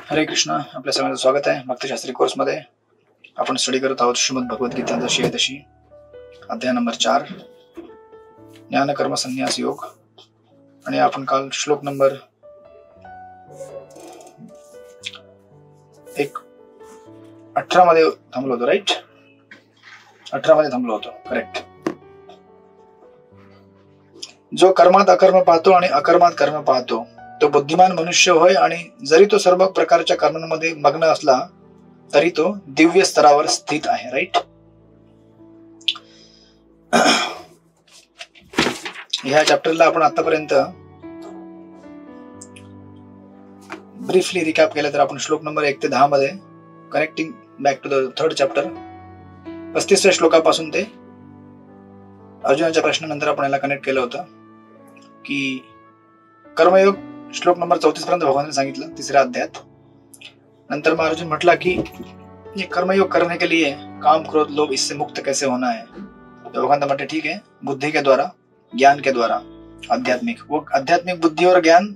हरे कृष्णा. आपल्या सगळ्यांचं स्वागत आहे भक्तशास्त्री कोर्समध्ये. आपण स्टडी करत आहोत श्रीमद भगवद्गीता जशी आहे तशी, अध्याय नंबर 4, ज्ञान कर्म संन्यास योग. आणि आपण काल श्लोक नंबर 18 मध्ये थांबलो होतो. राईट, 18 मध्ये थांबलो होतो. करेक्ट. जो कर्मात अकर्म पाहतो आणि अकर्मात कर्म पाहतो तो बुद्धिमान मनुष्य होय, आणि जरी तो सर्व प्रकारच्या कर्मांमध्ये मग्न असला तरी तो दिव्य स्तरावर स्थित आहे. राईट. ह्या चॅप्टरला आपण आतापर्यंत ब्रीफली रिकॅप केलं तर आपण श्लोक नंबर 1 ते 10 मध्ये connecting back to the third chapter 35व्या श्लोकापासून ते अर्जुनाच्या प्रश्नानंतर आपण याला कनेक्ट केलं होतं की कर्मयोग श्लोक नंबर 34 पर्यंत भगवान ने सांगितलं तिसऱ्या अध्यायात. नंतर मग अर्जुन म्हटला की ये कर्मयोग करने के लिए काम क्रोध लोभ इससे मुक्त कैसे होना है. तो भगवान ने म्हटलं ठीक है, बुद्धि के द्वारा, ज्ञान के द्वारा, आध्यात्मिक, वो आध्यात्मिक बुद्धि और ज्ञान.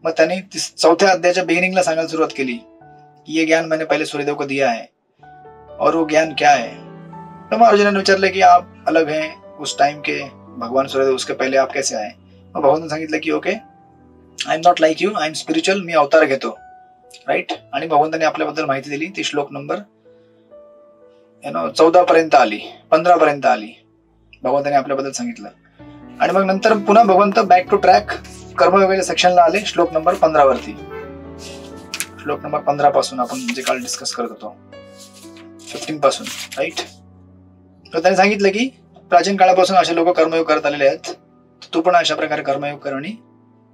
मग त्यांनी चौथ्या अध्यायाच्या बिगिनिंगला सांगायला सुरुवात केली की ये ज्ञान मैंने पहले सूर्यदेव को दिया है और वो ज्ञान क्या है. तो मग अर्जुन ने विचारले की आप अलग हैं उस टाइम के भगवान सूर्यदेव, उसके पहले आप कैसे आए. मग भगवान ने सांगितलं की okay, I am not like you, I am spiritual, मी अवतार घेतो. राईट. आणि भगवंतांनी आपल्याबद्दल माहिती दिली. ती श्लोक नंबर 14 पर्यंत आली, 15 पर्यंत आली. भगवंतांनी आपल्याबद्दल सांगितलं. आणि मग नंतर पुन्हा भगवंत बॅक टू ट्रॅक कर्मयोगाच्या सेक्शनला आले श्लोक नंबर 15 वरती. श्लोक नंबर 15 पासून आपण जे काल डिस्कस करत होतो 15 पासून. राईट. तर त्यांनी सांगितलं की प्राचीन काळापासून असे लोक कर्मयोग करत आलेले आहेत, तू पण अशा प्रकारे कर्मयोग कर आणि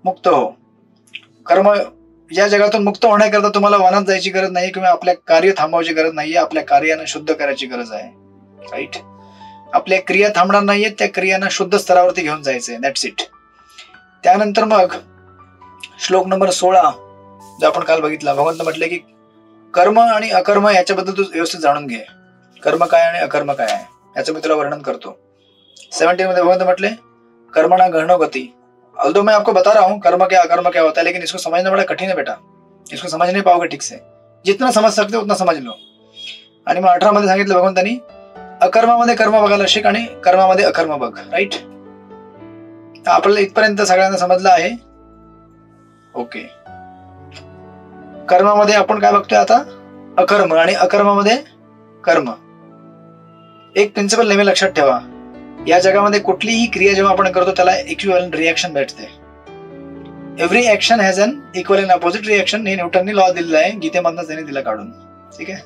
मुक्त हो. कर्म या जगातून मुक्त होण्याकरता तुम्हाला वनात जायची गरज नाही किंवा आपल्या कार्य थांबवायची गरज नाहीये. आपल्या कार्याने शुद्ध करायची गरज आहे. राईट. आपल्या क्रिया थांबणार नाहीयेत, त्या क्रियांना शुद्ध स्तरावरती घेऊन जायचंय. That's it. त्यानंतर मग श्लोक नंबर 16 जो आपण काल बघितला, भगवंत म्हटले की कर्म आणि अकर्म याच्याबद्दल तू व्यवस्थित जाणून घे. कर्म काय आणि अकर्म काय आहे याचं मी तुला वर्णन करतो. 17 मध्ये भगवंत म्हटले कर्मणा गहनो गति. ऑल्दो मैं आपको बता रहा हूँ कर्म क्या अकर्म क्या होता है, लेकिन इसको समझना बड़ा कठिन है बेटा. इसको समझ नहीं पाओगे ठीक से. जितना समझ सकते उतना समझ लो. आणि मग 18 मध्ये सांगितलं भगवंतांनी अकर्मामध्ये कर्म बघायला शिक आणि कर्मामध्ये अकर्म बघ. राईट. आपल्याला इथपर्यंत सगळ्यांना समजलं आहे. ओके. कर्मामध्ये आपण काय बघतोय आता, अकर्म, आणि अकर्मामध्ये कर्म. एक प्रिन्सिपल नेहमी लक्षात ठेवा, या जगामध्ये कुठलीही क्रिया जेव्हा आपण करतो त्याला इक्विव्हॅलंट रिएक्शन भेटते. Every action has an equal and opposite reaction. हे न्यूटननी लॉ दिलेला आहे, गीतेमधनं त्याने दिला काढून. ठीक आहे.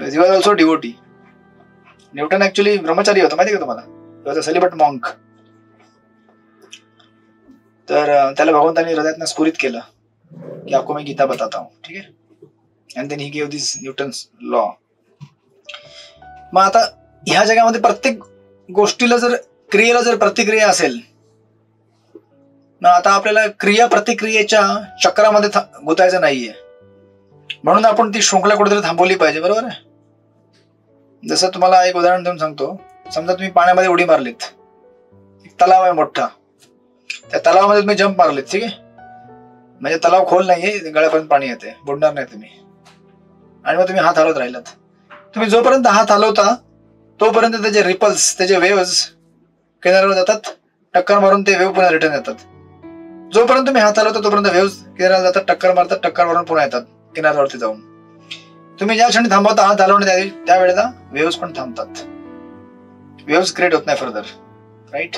He was also devotee. Newton actually ब्रह्मचारी होता, माहिती का तुम्हाला. He was a celibate monk. तर त्याला भगवंतांनी हृदयातनं स्फुरित केलं की आपको मैं गीता बताता हूँ. ठीक आहे. And then he gave this Newton's law. मग आता ह्या जगामध्ये प्रत्येक गोष्टीला जर क्रियेला जर प्रतिक्रिया असेल, मग आता आपल्याला क्रिया प्रतिक्रियेच्या चक्रामध्ये गुतायचं नाहीये. म्हणून आपण ती शृंखला कुठेतरी थांबवली पाहिजे. बरोबर आहे. जसं तुम्हाला एक उदाहरण देऊन सांगतो. समजा तुम्ही पाण्यामध्ये उडी मारलीत, एक तलाव आहे मोठा, त्या तलावामध्ये तुम्ही जंप मारलीत. ठीक आहे. म्हणजे तलाव खोल नाहीये, गळ्यापर्यंत पाणी येते, बुडणार नाही तुम्ही. आणि मग तुम्ही हात हलवत राहिलात. तुम्ही जोपर्यंत हात हलवता तोपर्यंत त्याचे रिपल्स, त्याचे वेव्हज किनाऱ्यावर जातात, टक्कर मारून ते वेव्ह पुन्हा रिटर्न येतात. जोपर्यंत तुम्ही हात हलवता तोपर्यंत वेव्हज किनाऱ्याला जातात, टक्कर मारतात, टक्कर मारून पुन्हा येतात किनाऱ्यावरती जाऊन. तुम्ही ज्या क्षणी थांबवता हात हलवणे त्यावेळेला वेव्हज पण थांबतात. वेव्हज क्रिएट होत नाही फर्दर. राईट.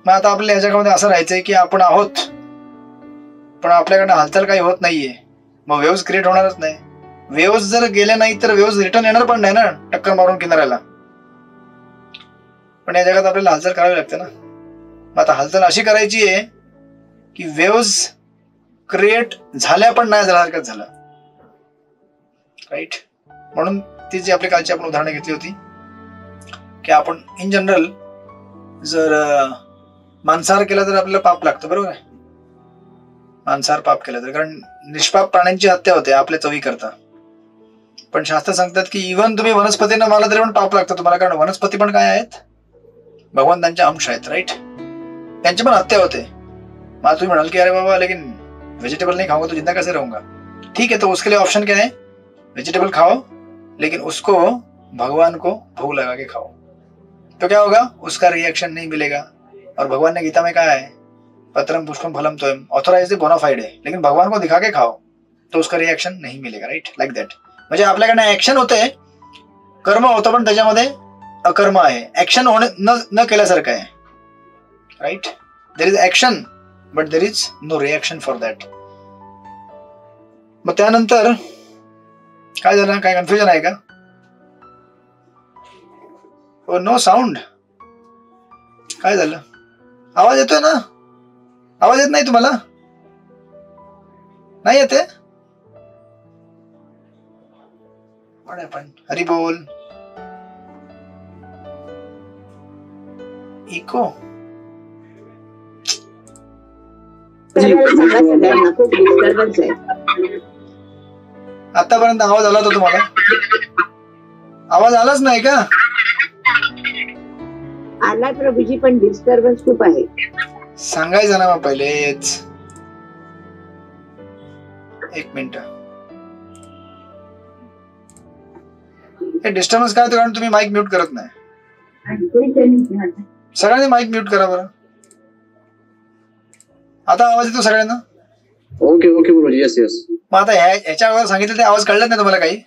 मग आता आपल्या या जगामध्ये असं राहायचंय की आपण आहोत, पण आपल्याकडनं हालचाल काही होत नाहीये. मग वेव्हज क्रिएट होणारच नाही. वेव्हज जर गेले नाही तर वेव्हज रिटर्न येणार पण नाही ना, टक्कर मारून किनाऱ्याला. पण या जगात आपल्याला हालचाल करावी लागते ना. मग आता हालचाल अशी करायची आहे की वेव्हज क्रिएट झाल्या पण नाही झाल्यासारखंच झालं. राईट. म्हणून ती जी आपली कालची आपण उदाहरणं घेतली होती की आपण इन जनरल जर मांसाहार केला तर आपल्याला पाप लागतं. बरोबर आहे. मांसाहार पाप केला तर, कारण निष्पाप प्राण्यांची हत्या होते आपल्या चवी करता. पण शास्त्र सांगतात की इव्हन तुम्ही वनस्पतींना मारला तरी पण पाप लागतं तुम्हाला, कारण वनस्पती पण काय आहेत, भगवंतांचे अंश आहेत. राईट. त्यांची पण हत्या होते. मग तुम्ही म्हणाल की अरे बाबा लेकिन वेजिटेबल नहीं खाऊंगा तो जिंदा कैसे रहूंगा? ठीक है, तो उसके लिए ऑप्शन क्या है? वेजिटेबल खाओ, लेकिन उसको भगवान को भोग लगा के खाओ। तो क्या होगा? उसका रिएक्शन नहीं मिलेगा। और भगवान ने गीता में कहा है पत्रम पुष्पम फलम तोयम, ऑथोराइज्ड बोनाफाइड है, लेकिन भगवान को दिखा के खाओ तो उसका रिएक्शन नाही मिलेगा. Right, like that. म्हणजे आपल्याकडे ऍक्शन होते, कर्म होतं, पण त्याच्यामध्ये अकर्म आहे. ऍक्शन होणे न केल्यासारखं आहे. Right, there is action but there is no reaction for that. मग त्यानंतर काय झालं? काय कन्फ्युजन आहे का? No sound. काय झालं? आवाज येतोय ना? आवाज येत नाही तुम्हाला? नाही येते? पण हरी बोल. इको आतापर्यंत आवाज आला होता तुम्हाला? आवाज आलाच नाही का? आला प्रभूजी, पण डिस्टर्बन्स खूप आहे. सांगायचं ना मग पहिलेच. एक मिनिट. हे डिस्टर्बन्स काय होतं? कारण तुम्ही माईक म्यूट करत नाही. सगळ्यांनी माईक म्यूट करा बरं. आता आवाज येतो सगळ्यांना? ओके ओके गुरुजी, यस यस. मग आता ह्याच्या अगोदर सांगितलं ते आवाज कळलं नाही तुम्हाला काही?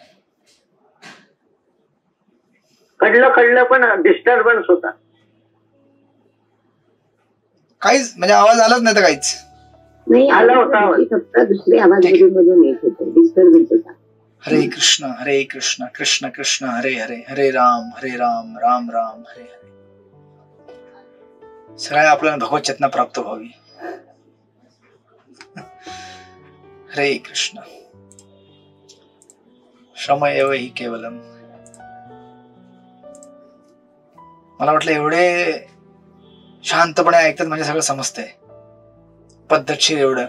कळलं पण डिस्टर्बन्स होता. काहीच म्हणजे आवाज आलाच नाही तर काहीच नाही आला होता, फक्त दुसरे आवाज मधून येत होते, डिस्टर्बन्स होता. हरे कृष्ण कृष्ण कृष्ण हरे हरे, हरे राम राम राम हरे हरे. सगळ्या आपल्याला भगवत चेतना प्राप्त व्हावी. हरे कृष्ण. श्रमएव हि केवलम. मला वाटलं एवढे शांतपणे ऐकतात म्हणजे सगळं समजतंय, पद्धतशीर एवढं.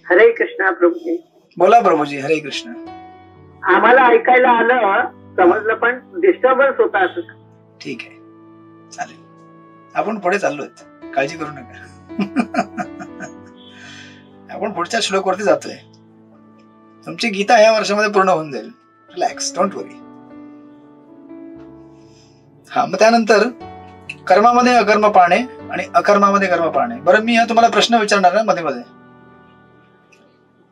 हरे कृष्ण प्रभूजी. बोला प्रभूजी. हरे कृष्ण. आम्हाला ऐकायला आलं, समजलं, पण डिस्टर्बन्स होता असं. ठीक आहे, चालेल. आपण पुढे चाललोय, काळजी करू नका. आपण पुढच्या श्लोकवरती जातोय. तुमची गीता या वर्षामध्ये पूर्ण होऊन जाईल. रिलॅक्स, डोंट वरी. हा, मग त्यानंतर कर्मामध्ये अकर्म पाहणे आणि अकर्मामध्ये कर्म पाहणे. बरं, मी तुम्हाला प्रश्न विचारणार ना मध्ये मध्ये.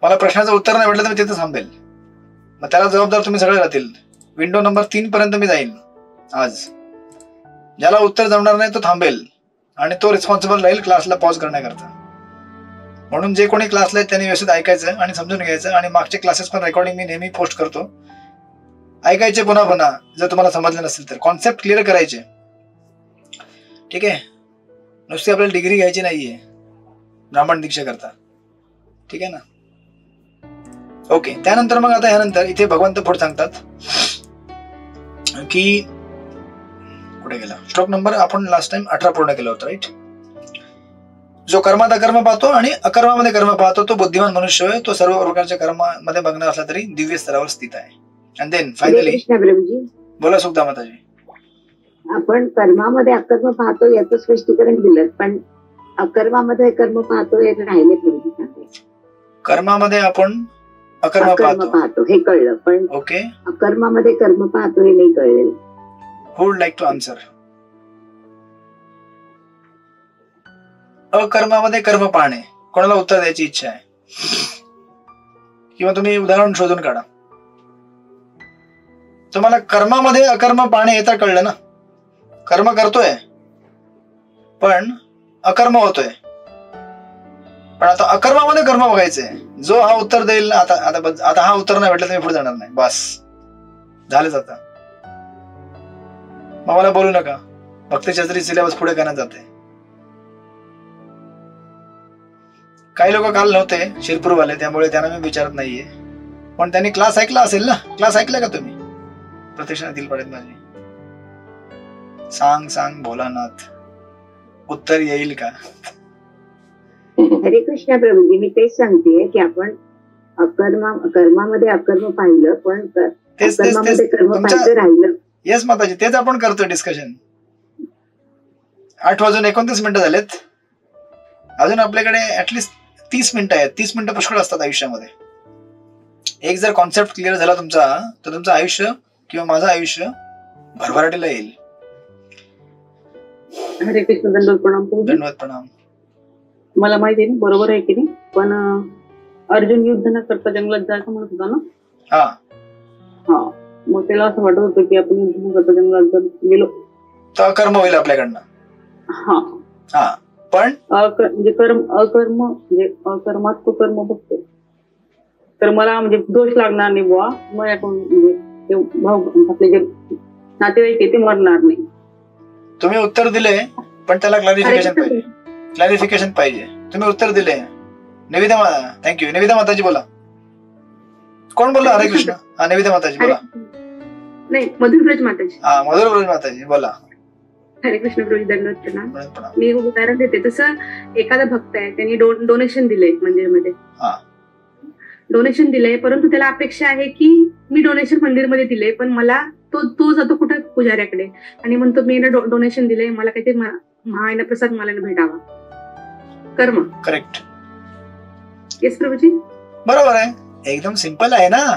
मला प्रश्नाचं उत्तर नाही भेटलं तर मी तिथं थांबेल. मग त्याला जबाबदार तुम्ही सगळे राहतील. विंडो नंबर 3 पर्यंत मी जाईल आज. ज्याला उत्तर जमणार नाही तो थांबेल आणि तो रिस्पॉन्सिबल राहील क्लासला पॉज करण्याकरता. म्हणून जे कोणी क्लासला आहेत त्यांनी व्यवस्थित ऐकायचं आणि समजून घ्यायचं. आणि मागचे क्लासेस पण रेकॉर्डिंग मी नेहमी पोस्ट करतो, ऐकायचे पुन्हा पुन्हा जर तुम्हाला समजलं नसेल तर. कॉन्सेप्ट क्लिअर करायचे. ठीक आहे, नुसती आपल्याला डिग्री घ्यायची नाहीये ब्राह्मण दीक्षा करता. ठीक आहे ना? ओके. त्यानंतर मग आता ह्यानंतर इथे भगवंत पुढे सांगतात की, कुठे गेला श्लोक नंबर? आपण लास्ट टाइम 18 पूर्ण केलं होतं. राईट. जो कर्मात अकर्म पाहतो आणि अकर्मामध्ये कर्म पाहतो तो बुद्धिमान मनुष्य आहे. तो सर्व प्रकारच्या कर्मामध्ये मग्न असला तरी दिव्य स्तरावर स्थित आहे. अँड देन फायनली बोला सुखदा माताजी. आपण कर्मामध्ये अकर्म पाहतो याचं स्पष्टीकरण दिलं, पण अकर्मामध्ये कर्म पाहतो हे राहिले प्रभूजी. कर्मामध्ये आपण अकर्म पाहतो हे कळलं, पण ओके, अकर्मामध्ये कर्म पाहतो हे नाही कळलेलं. हू वुड लाईक टू आन्सर? अकर्मामध्ये कर्म पाहणे, कोणाला उत्तर द्यायची इच्छा आहे? किंवा तुम्ही उदाहरण शोधून काढा. तुम्हाला कर्मामध्ये अकर्म पाहणे हे तर कळलं ना? कर्म करतोय पण अकर्म होतोय. पण आता अकर्मामध्ये कर्म बघायचंय. जो हा उत्तर देईल, आता हा उत्तर नाही भेटलं तर मी पुढे जाणार नाही. बस झालंच. आता मग मला बोलू नका. भक्तशास्त्री सिलेबस पुढे करण्यात जाते. काही लोक काल नव्हते शिरपूरवाले, त्यामुळे त्यांना मी विचारत नाहीये, पण त्यांनी क्लास ऐकला असेल ना? क्लास ऐकला का तुम्ही? प्रत्यक्षात दिल पडेल माझी. सांग भोलानाथ, उत्तर येईल का? हरे कृष्ण प्रभूजी. मी तेच सांगतेय की आपण कर्मामध्ये अकर्म पाहिलं, पण अकर्मामध्ये कर्म पाहिलं राहिलं. येस माताजी, तेच आपण करतोय डिस्कशन. 8 वाजून 29 मिनिटं झालेत. अजून आपल्याकडे ऍटलिस्ट 30 मिनिटं आहेत. 30 मिनिटं पुष्कळ असतात आयुष्यामध्ये. एक जर कॉन्सेप्ट क्लिअर झाला तुमचा, तर तुमचं आयुष्य किंवा माझं आयुष्य भरभराटीला येईल. हरे कृष्ण. दंडवत प्रणाम. धन्यवाद. प्रणाम. मला माहिती आहे बरोबर आहे की नाही, पण अर्जुन युद्ध न करता जंगलात जायचं म्हणत होता ना. हा, मग त्याला असं वाटत होतं की आपण युद्ध न करता जंगलात जर गेलो तर अकर्म होईल आपल्याकडनं. हा, पण म्हणजे अकर्म म्हणजे अकर्मात तो कर्म बघतो, तर मला म्हणजे दोष लागणार नाही बुवा. मग म्हणजे आपले जे नातेवाईक आहे ते मरणार नाही. तुम्ही उत्तर दिले, पण त्याला क्लॅरिफिकेशन पाहिजे. तुम्ही उत्तर दिले. निवेदा थँक्यू. निवेदा माताजी बोला. कोण बोलला? हरे कृष्ण. हा, निवेदा माताजी बोला. नाही, मधुरब्रज माताजी. हा, मधुरब्रज माताजी बोला. हरे कृष्ण प्रभू. दंडवत प्रणाम. मी उदाहरण देते. तसं एखादा भक्त आहे, त्यांनी डोनेशन दिले मंदिरमध्ये. डोनेशन दिलंय, परंतु त्याला अपेक्षा आहे की मी डोनेशन मंदिरमध्ये दिले, पण मला तो जातो कुठे? पुजाऱ्याकडे, आणि म्हणतो मी डोनेशन दिलंय, मला काहीतरी महायना प्रसाद मला भेटावा. कर्म. करेक्ट. येस प्रभूजी. बरोबर आहे. एकदम सिंपल आहे ना.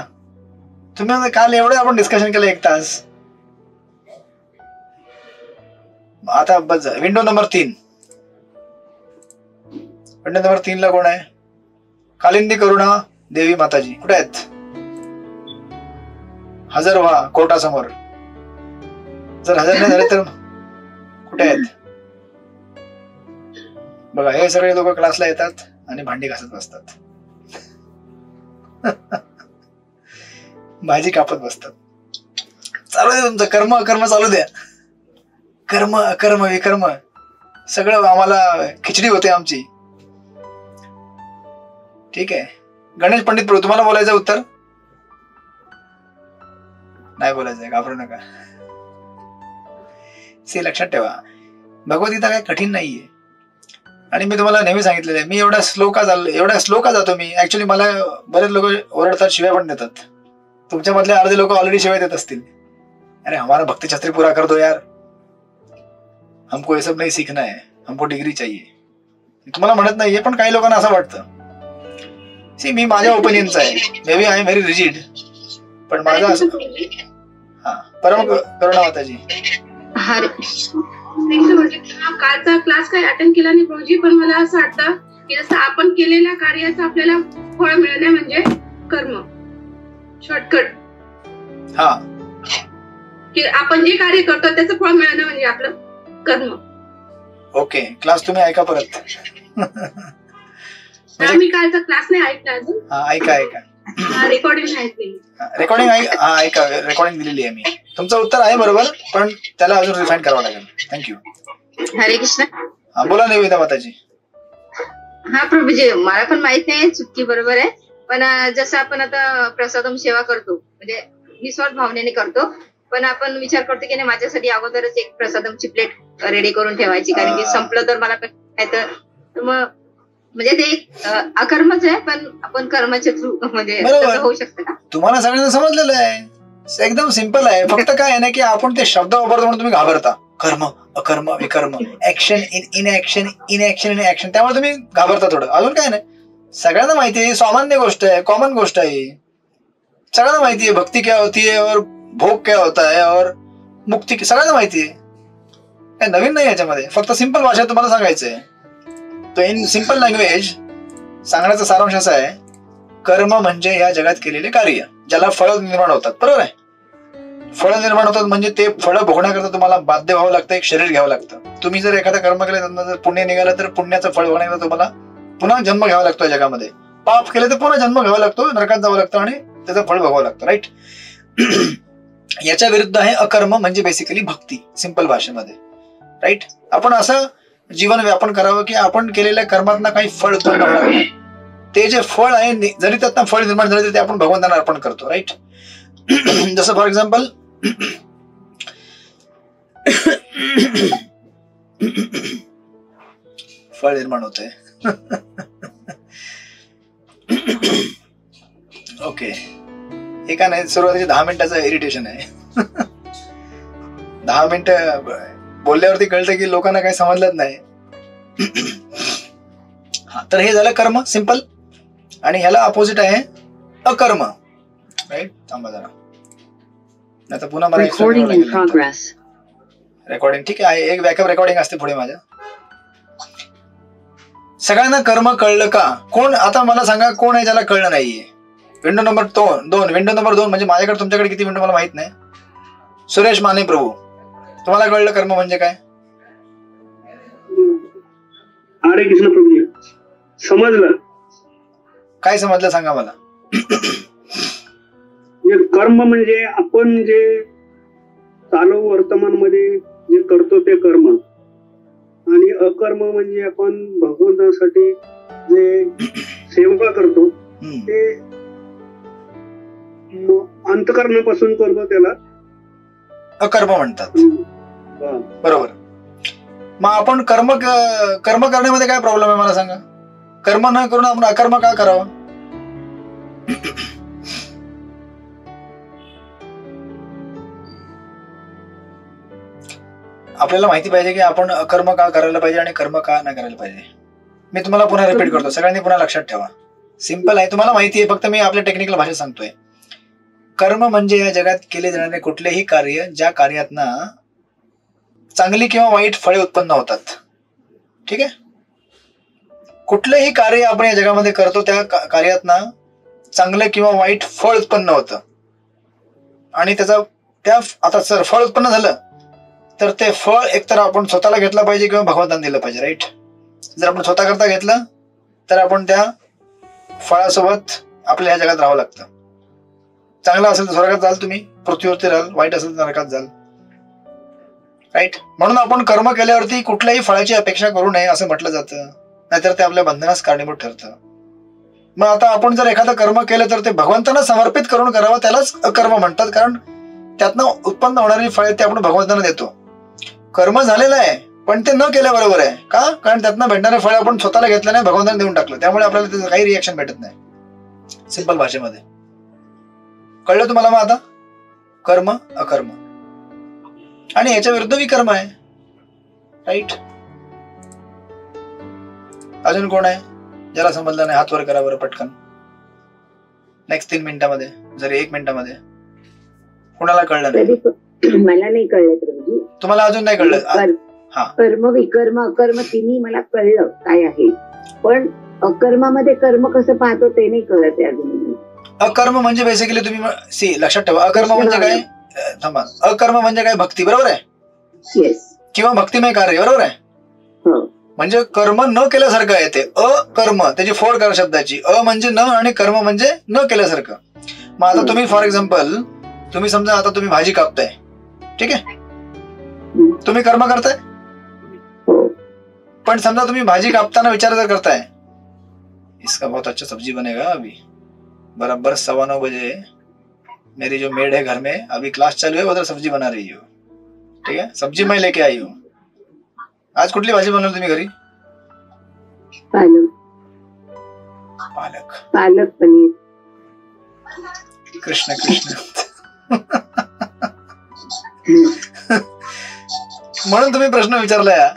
तुम्ही काल एवढं आपण डिस्कशन केलं 1 तास. आता बस विंडो नंबर 3. विंडो नंबर 3 ला कोण आहे? कालिंदी करुणा देवी माताजी कुठे आहेत? हजर व्हा कोर्टासमोर. जर हजर नाही झाले तर कुठे आहेत? बघा, हे सगळे लोक क्लासला येतात आणि भांडी घासत बसतात. भाजी कापत बसतात. चालू दे तुमचं कर्म अकर्म चालू द्या. कर्म अकर्म विकर्म सगळं आम्हाला खिचडी होते आमची. ठीक आहे. गणेश पंडित प्रभू, तुम्हाला बोलायचं उत्तर? नाही बोलायचंय, घाबरू नका. लक्षात ठेवा, भगवद्गीता काय कठीण नाहीये. आणि मी तुम्हाला नेहमी सांगितलेलं आहे, मी एवढा स्लो का जातो मी. ऍक्च्युली मला बरेच लोक ओरडतात, शिव्या पण देतात. तुमच्या मधले अर्धे लोक ऑलरेडी शिव्या देत असतील. अरे हमारा भक्तिशास्त्री पूरा कर दो यार, हमको ये सब नहीं सीखना है, हमको डिग्री चाहिए. तुम्हाला म्हणत नाहीये, पण काही लोकांना असं वाटतं. मी माझ्या ओपिनियनचा आहे. Maybe I am very rigid, पण माझा असं. हा, परम करुणा माताजी. कालचा क्लास काही अटेंड केला नाही प्रभूजी, पण मला असं वाटतं की जसं आपण केलेल्या कार्याचं आपल्याला फळ मिळणे म्हणजे कर्म. शॉर्टकट. हा, की आपण जे कार्य करतो त्याचं फळ मिळणं म्हणजे आपलं कर्म. ओके, क्लास तुम्ही ऐका परत. मी कालचा क्लास नाही ऐकला अजून. ऐका रेकॉर्डिंग ऐकली. ऐका, रेकॉर्डिंग दिलेली आहे मी. तुमचं उत्तर आहे बरोबर, पण त्याला अजून रिफाईन करावं लागेल. थँक्यू. हरे कृष्ण. हा, बोला निवेदा माताजी. हा प्रभूजी, मला पण माहित नाही चुकी बरोबर आहे, पण जसं आपण आता प्रसादम सेवा करतो, म्हणजे निस्वार्थ भावनेने करतो, पण आपण विचार करतो की नाही माझ्यासाठी अगोदरच एक प्रसादमची प्लेट रेडी करून ठेवायची, कारण की संपलं तर मला काय तर मग म्हणजे ते अकर्मच आहे, पण आपण कर्माच्या थ्रू म्हणजे होऊ शकतं का? तुम्हाला सगळ्यांना समजलेलं आहे. एकदम सिंपल आहे. फक्त काय आहे ना की आपण ते शब्द वापरतो म्हणून तुम्ही घाबरता. कर्म अकर्म विकर्म, action in action, in action in action, त्यामुळे तुम्ही घाबरता थोडं. अजून काय नाही, सगळ्यांना माहिती आहे, सामान्य गोष्ट आहे, कॉमन गोष्ट आहे. सगळ्यांना माहिती आहे भक्ती क्या होती है और भोग क्या होता है और मुक्ती, सगळ्यांना माहिती आहे. काय नवीन नाही याच्यामध्ये. फक्त सिंपल भाषेत तुम्हाला सांगायचंय. तो इन सिंपल लँग्वेज सांगण्याचा सारांश असा आहे, कर्म म्हणजे या जगात केलेले कार्य ज्याला फळ निर्माण होतात. बरोबर आहे. फळ निर्माण होतात म्हणजे ते फळ भोगण्याकरता तुम्हाला बाध्य व्हावं लागतं, एक शरीर घ्यावं लागतं. तुम्ही जर एखादा कर्म केलं, त्यांना जर पुण्य निघालं तर पुण्याचं फळ भोगण्याकरता तुम्हाला पुन्हा जन्म घ्यावा लागतो या जगामध्ये. पाप केले तर पुन्हा जन्म घ्यावा लागतो, नरकात जावं लागतं आणि त्याचं फळ भोगावं लागतं. राईट. याच्या विरुद्ध आहे अकर्म, म्हणजे बेसिकली भक्ती, सिंपल भाषेमध्ये. राईट. आपण असं जीवन व्यापन करावं की आपण केलेल्या कर्मातना काही फळ उत्पन्न होणार नाही. ते जे फळ आहे, जरी त्यातनं फळ निर्माण झाले तरी ते आपण भगवंतांना अर्पण करतो. राईट. जसं फॉर एक्झाम्पल फळ निर्माण होतंय. ओके, हे का नाही, सुरुवातीचे 10 मिनिटाचं इरिटेशन आहे. 10 मिनिटं बोलल्यावरती कळतं की लोकांना काही समजलंच नाही. हा, तर हे झालं कर्म सिंपल, आणि ह्याला अपोजिट आहे अकर्म. राईट, थांबा जरा, नाही तर पुन्हा मला रेकॉर्डिंग. ठीक आहे, एक बॅकअप रेकॉर्डिंग असते पुढे माझ्या. सगळ्यांना कर्म कळलं का? कोण आता मला सांगा, कोण आहे ज्याला कळलं नाहीये? विंडो नंबर 2, विंडो नंबर 2 म्हणजे माझ्याकडे तुमच्याकडे किती विंडो मला माहित नाही. सुरेश माने प्रभू, तुम्हाला कळलं कर्म म्हणजे काय? हरे कृष्ण प्रभू, समजलं. काय समजलं सांगा मला. कर्म म्हणजे आपण जे चालू वर्तमान मध्ये जे करतो ते कर्म, आणि अकर्म म्हणजे आपण भगवंतासाठी जे सेवा करतो ते अंतःकरणापासून करतो, त्याला अकर्म म्हणतात. बरोबर. मग आपण कर्म करण्यामध्ये काय प्रॉब्लेम आहे मला सांगा? कर्म न करून आपण अकर्म का करावं? आपल्याला माहिती पाहिजे की आपण अकर्म का करायला पाहिजे आणि कर्म का नाही करायला पाहिजे. मी तुम्हाला पुन्हा रिपीट करतो, सगळ्यांनी पुन्हा लक्षात ठेवा. सिंपल आहे, तुम्हाला माहिती आहे, फक्त मी आपल्या टेक्निकल भाषेत सांगतोय. कर्म म्हणजे या जगात केले जाणारे कुठलेही कार्य ज्या कार्यातनं चांगली किंवा वाईट फळे उत्पन्न होतात. ठीक आहे, कुठलेही कार्य आपण या जगामध्ये करतो त्या कार्यातनं चांगलं किंवा वाईट फळ उत्पन्न होतं, आणि आता सर फळ उत्पन्न झालं तर ते फळ एकतर आपण स्वतःला घेतलं पाहिजे किंवा भगवंतांना दिलं पाहिजे. राईट. जर आपण स्वतः करता घेतलं तर आपण त्या फळासोबत आपल्या ह्या जगात राहावं लागतं. चांगलं असेल तर स्वर्गात जाल तुम्ही, पृथ्वीवरती राहाल, वाईट असेल तर नरकात जाल. राईट. म्हणून आपण कर्म केल्यावरती कुठल्याही फळाची अपेक्षा करू नये असं म्हटलं जातं, नाहीतर ते आपल्या बंधनास कारणीभूत ठरतं. मग आता आपण जर एखादं कर्म केलं तर ते भगवंतांना समर्पित करून करावं, त्यालाच अकर्म म्हणतात. कारण त्यातनं उत्पन्न होणारी फळे ते आपण भगवंतांना देतो. कर्म झालेलं आहे पण ते न केल्याबरोबर आहे का? कारण त्यातनं भेटणारे फळ आपण स्वतःला घेतलं नाही, भगवंतांना देऊन टाकलं, त्यामुळे आपल्याला त्याचं काही रिएक्शन भेटत नाही. सिंपल भाषेमध्ये कळलं तुम्हाला? मग आता कर्म अकर्म आणि याच्या विरुद्ध विकर्म आहे. राईट. अजून कोण आहे ज्याला समजलं नाही? हात वर करा बरं पटकन. नेक्स्ट 3 मिनिटांमध्ये, जरी 1 मिनिटामध्ये. कोणाला कळलं नाही? मला नाही कळलं प्रभूजी. तुम्हाला अजून नाही कळलं? कर्म विकर्म अकर्म तिन्ही मला कळलं काय आहे, पण अकर्मामध्ये कर्म कसं पाहतो ते नाही कळत आहे अजून. अकर्म म्हणजे बेसिकली तुम्ही लक्षात ठेवा, अकर्म म्हणजे काय? थांबा, अकर्म म्हणजे काय? भक्ती. बरोबर आहे? येस. किंवा भक्तिमय कार्य. बरोबर आहे? म्हणजे कर्म न केल्यासारखं आहे ते. अकर्म, त्याची फोड करा शब्दाची. अ म्हणजे न आणि कर्म म्हणजे न केल्यासारखं. मग आता तुम्ही फॉर एक्झाम्पल, तुम्ही समजा आता तुम्ही भाजी कापताय, ठीक आहे, तुम्ही कर्म करताय. पण समजा तुम्ही भाजी कापताना विचार जर करताय, इसका बहुत अच्छा सब्जी बनेगा, अभी बराबर 9:15 बजे मेरी जो मेड है घर में, अभी क्लास चालू है, उधर सब्जी बना रही हो, ठीक है, सब्जी मैं लेके आई हूँ. आज कुठली भाजी बनवली तुम्ही घरी? पालक पनीर. कृष्ण कृष्ण. म्हणून तुम्ही प्रश्न विचारलाय?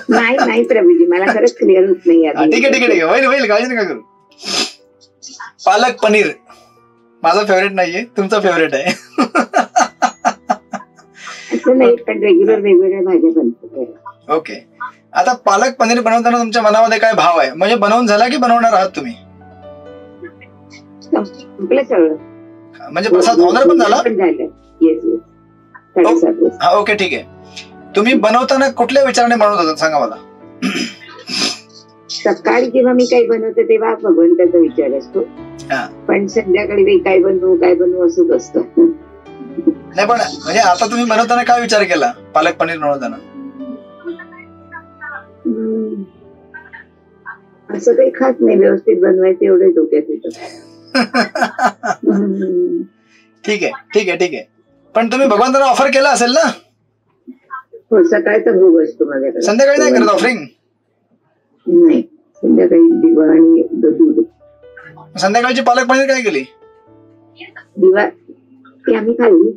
नाही प्रभूजी, मला खरंच क्लिअर होत नाही. ठीक आहे, होईल, काळजी नका करू. पालक पनीर माझा फेवरेट नाहीये, तुमचा फेवरेट आहे. असं नाही, पण रेग्युलर वेगवेगळ्या भाज्या बनतात. ओके. आता पालक पनीर बनवताना तुमच्या मनामध्ये काय भाव आहे? म्हणजे बनवून झाला की बनवणार आहात तुम्ही? म्हणजे प्रसाद ऑर्डर पण झाला? हा, ओके, ठीक आहे. तुम्ही बनवताना कुठल्या विचाराने बनवत होता सांगा मला? सकाळी जेव्हा मी काही बनवते तेव्हा भगवंताचा विचार असतो, पण संध्याकाळी काय बनवू असंच असतं. नाही, पण म्हणजे आता तुम्ही बनवताना काय विचार केला पालक पनीर बनवताना? असं काही खास नाही, व्यवस्थित बनवायचं एवढंच डोक्यात येतं. ठीक आहे. पण तुम्ही भगवंतांना ऑफर केला असेल ना? हो, सकाळचा भोग असतो माझ्याकडे. संध्याकाळी नाही करत ऑफरिंग? नाही, संध्याकाळी दिवा आणि दूध. संध्याकाळची पालक पनीर काय केली? दिवा ती आम्ही खाल्ली.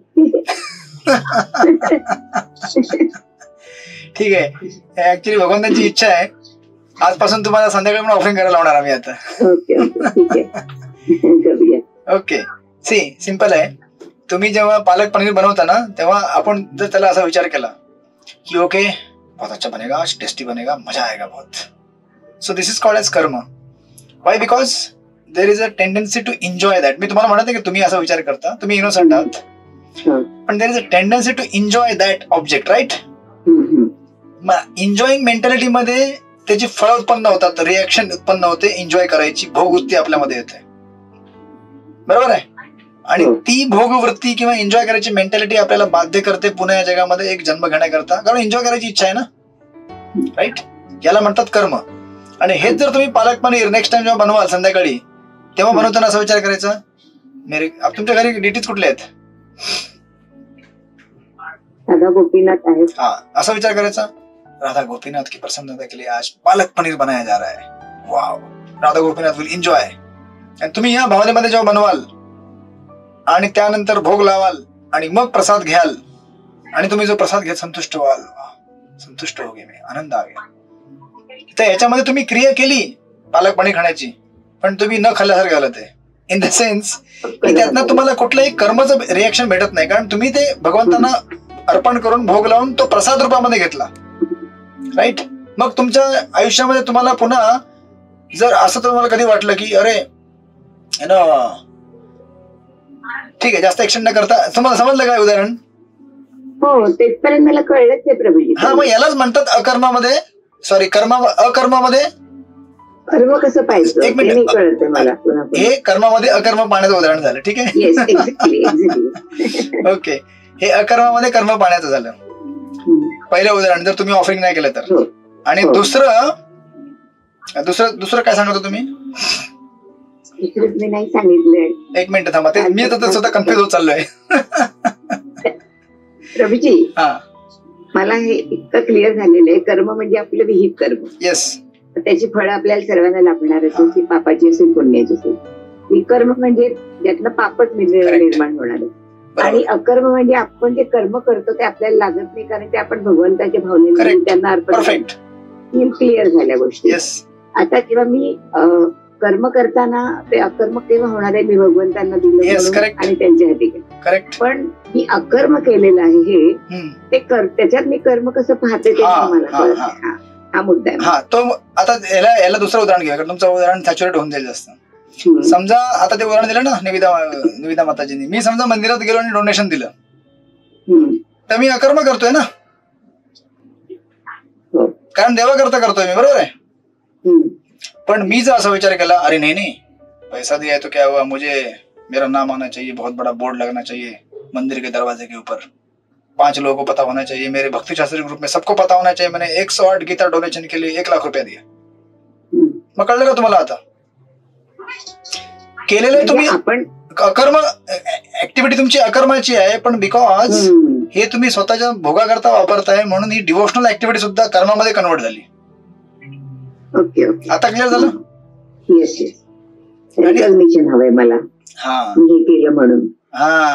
ठीक आहे. ऍक्च्युली भगवंतांची इच्छा आहे आजपासून तुम्हाला संध्याकाळी पण ऑफरिंग करायला लावणार आम्ही आता. ओके ओके ठीक आहे करूया. ओके सी सिंपल आहे. तुम्ही जेव्हा पालक पनीर बनवता ना तेव्हा आपण जर त्याला असा विचार केला की ओके बहुत अच्छा बनेगा, टेस्टी बनेगा, मजा आएगा बहुत. So this is called as karma. Why? Because there is a tendency to enjoy that. मी तुम्हाला म्हणत नाही की तुम्ही असा विचार करता, तुम्ही इनोसंट आहात, पण there is a tendency to enjoy that object, right? Enjoying mentality मध्ये त्याची फळं उत्पन्न होतात, रिॲक्शन उत्पन्न होते, एन्जॉय करायची भोगवृत्ती आपल्यामध्ये येते, बरोबर आहे? आणि ती भोगवृत्ती किंवा एन्जॉय करायची मेंटॅलिटी आपल्याला बाध्य करते पुन्हा या जगामध्ये एक जन्म घेण्याकरता, कारण एन्जॉय करायची इच्छा आहे ना, राईट? याला म्हणतात कर्म. आणि हेच जर तुम्ही पालक पनीर नेक्स्ट टाइम जेव्हा बनवाल संध्याकाळी, तेव्हा बनवताना असा विचार करायचा, तुमच्या घरी डिटेल्स कुठले आहेत? राधा गोपीनाथ आहे. हा, असा विचार करायचा, राधा गोपीनाथ की प्रसन्नता के लिए आज पालक पनीर बनाया जा रहा है. Wow, Radha Gopinath will enjoy. आणि तुम्ही या भावनेमध्ये जेव्हा बनवाल आणि त्यानंतर भोग लावाल आणि मग प्रसाद घ्याल आणि तुम्ही जो प्रसाद घेत संतुष्ट व्हाल, संतुष्ट हो गे मी, आनंद आ गया. तर याच्यामध्ये तुम्ही क्रिया केली पालक पनीर खाण्याची, पण तुम्ही न खाल्ल्यासारखं झालं ते, इन द सेन्स की त्यातनं तुम्हाला कुठलंही कर्माचं रिएक्शन भेटत नाही, कारण तुम्ही ते भगवंतांना अर्पण करून भोग लावून तो प्रसाद रूपामध्ये घेतला, राईट? मग तुमच्या आयुष्यामध्ये तुम्हाला पुन्हा जर असं तुम्हाला कधी वाटलं की अरे ठीक आहे, जास्त एक्शन न करता, तुम्हाला समजलं काय उदाहरण? हो, तेथपर्यंत मला कळलंच आहे प्रभूजी. हा, मग यालाच म्हणतात अकर्मामध्ये, सॉरी अकर्मामध्ये कर्म कसं पाहिजे. एक मिनिट, कळत मला पुन्हा. हे कर्मामध्ये अकर्म पाण्याचं उदाहरण झालं, ठीक आहे? Yes, exactly. ओके, हे अकर्मामध्ये कर्म पाण्याचं झालं पहिलं उदाहरण, जर तुम्ही ऑफरिंग नाही केलं तर. आणि दुसरं काय सांगतो तुम्ही? मी नाही सांगितलं. एक मिनिट थांबा, ते मी तर स्वतः कन्फ्युज होत चाललोय. प्रभूजी, मला हे इतकं क्लिअर झालेलं आहे, कर्म म्हणजे आपलं विहित कर्म. येस. त्याची फळं आपल्याला सर्वांना लागणार असेल, पापाची असेल, पुण्याची असेल. विकर्म म्हणजे ज्यातलं पापच निर्माण होणार आहे. आणि अकर्म म्हणजे आपण जे कर्म करतो ते आपल्याला लागत नाही, कारण ते आपण भगवंताच्या भावनेने त्यांना अर्पण. क्लिअर झाल्या गोष्टी. आता जेव्हा मी कर्म करताना ते अकर्म केव्हा होणार आहे, मी भगवंतांना दिलं आणि त्यांच्या हाती केलं. पण मी अकर्म केलेलं आहे हे त्याच्यात मी कर्म कसं पाहते ते मला हा मुद्दा आहे. हा, तो आता याला दुसरं उदाहरण घ्या, तुमचं उदाहरण सॅच्युरेट होऊन जाईल जास्त. समजा आता ते उदाहरण दिलं ना निविदा माताजींनी, मी समजा मंदिरात गेलो आणि डोनेशन दिलं, तर मी अकर्म करतोय ना, कारण देवा करतोय मी, बरोबर आहे? पण मी जर असा विचार केला, अरे नहीं पैसा दिया तो क्या हुआ, मुझे मेरा नाम आना चाहिए, बहुत बड़ा बोर्ड लगना चाहिए मंदिर के दरवाजे के ऊपर, 5 लोगों को पता होना चाहिए, मेरे भक्ति शास्त्री ग्रुप में सबको पता होना चाहिए मैंने 108 गीता डोनेशन के लिए 1 लाख रुपया दिया. मग कळलं का तुम्हाला? आता केलेलं तुम्ही आपण अकर्म ऍक्टिव्हिटी तुमची अकर्माची आहे, पण बिकॉज हे तुम्ही स्वतःच्या भोगाकरता वापरताय म्हणून ही डिव्होशनल ऍक्टिव्हिटी सुद्धा कर्मामध्ये कन्वर्ट झाली. ओके ओके, आता क्लिअर झालं? Yes yes. रिकॉग्निशन हवंय मला, हे केलं म्हणून.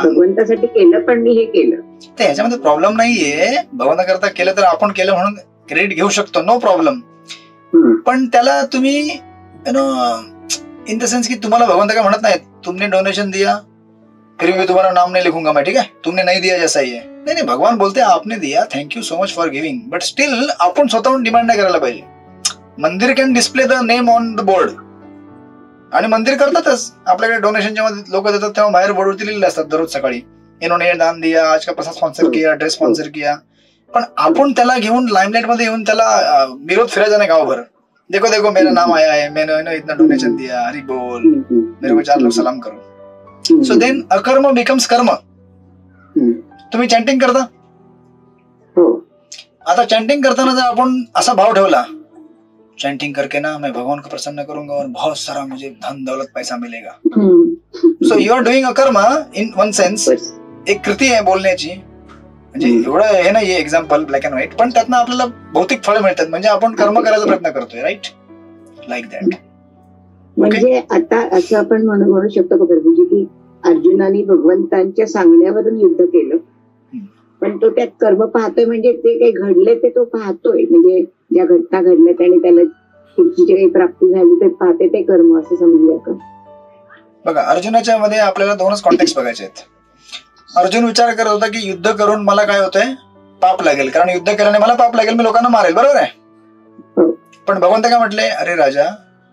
भगवंतासाठी केलं, पण मी हे केलं. तर ह्याच्यामध्ये प्रॉब्लेम नाहीये, भगवंताकरता केलं तर आपण केलं म्हणून क्रेडिट घेऊ शकतो, नो प्रॉब्लेम. पण त्याला तुम्ही इन द सेंस की तुम्हाला भगवंत काय म्हणत नाहीत, तुमने डोनेशन दिया फिर भी तुम्हारा नाम नहीं लिखूंगा मैं, ठीक है, तुमने नहीं दिया जैसा ही है. नहीं, भगवान बोलते आपने दिया, thank you so much for giving, but still आपण स्वतःहून डिमांड नाही करायला पाहिजे. Mandir can display the name on the board, आणि मंदिर करतातच. आपल्याकडे डोनेशन जेव्हा लोक देतात तेव्हा बाहेर बोर्डवरती लिहिलेले असतात दररोज सकाळी, इन्होंने दान दिया, आज का प्रसाद स्पॉन्सर किया, ड्रेस स्पॉन्सर किया. पण आपण त्याला घेऊन लाईमलाईट मध्ये येऊन त्याला विरोध फिरायचा नाही गावभर. देखो देखो मेरा नाम आया है, मैंने इतना डोनेशन दिया, हरी बोल, मेरे को 4 लोग सलाम करो. सो देन अकर्म बिकम्स कर्म. तुम्ही चॅन्टिंग करता, आता चॅन्टिंग करताना जर आपण असा भाव ठेवला, चैंटिंग करके ना मैं भगवान को प्रसन्न करूंगा और बहुत सारा मुझे धन दौलत पैसा मिलेगा. सो यू आर डुइंग अ कर्म इन वन सेन्स. एक कृती आहे बोलण्याची, म्हणजे एवढं हे नाही एक्झाम्पल ब्लॅक अँड व्हाईट, पण त्यातनं आपल्याला भौतिक फळ मिळतात, म्हणजे आपण कर्म करायचा प्रयत्न करतोय, राईट? Like that. म्हणजे आता असं आपण म्हणू शकतो का प्रभूजी की अर्जुनाने भगवंतांच्या सांगण्यावरून युद्ध केलं, पण तो त्यात कर्म पाहतोय, म्हणजे ते काही घडले ते तो पाहतोय, म्हणजे ज्या घटना घडल्यात आणि त्याला तुमची काही प्राप्ती झाली तर पाहते ते कर्म असं समजूया का? बघा, अर्जुनाच्या मध्ये आपल्याला दोनच कॉन्टेक्स्ट बघायचे आहेत. अर्जुन विचार करत होता की युद्ध करून मला काय होतंय, पाप लागेल, कारण युद्ध केल्याने मला पाप लागेल, मी लोकांना मारेल, बरोबर आहे. पण भगवंत काय म्हटले, अरे राजा,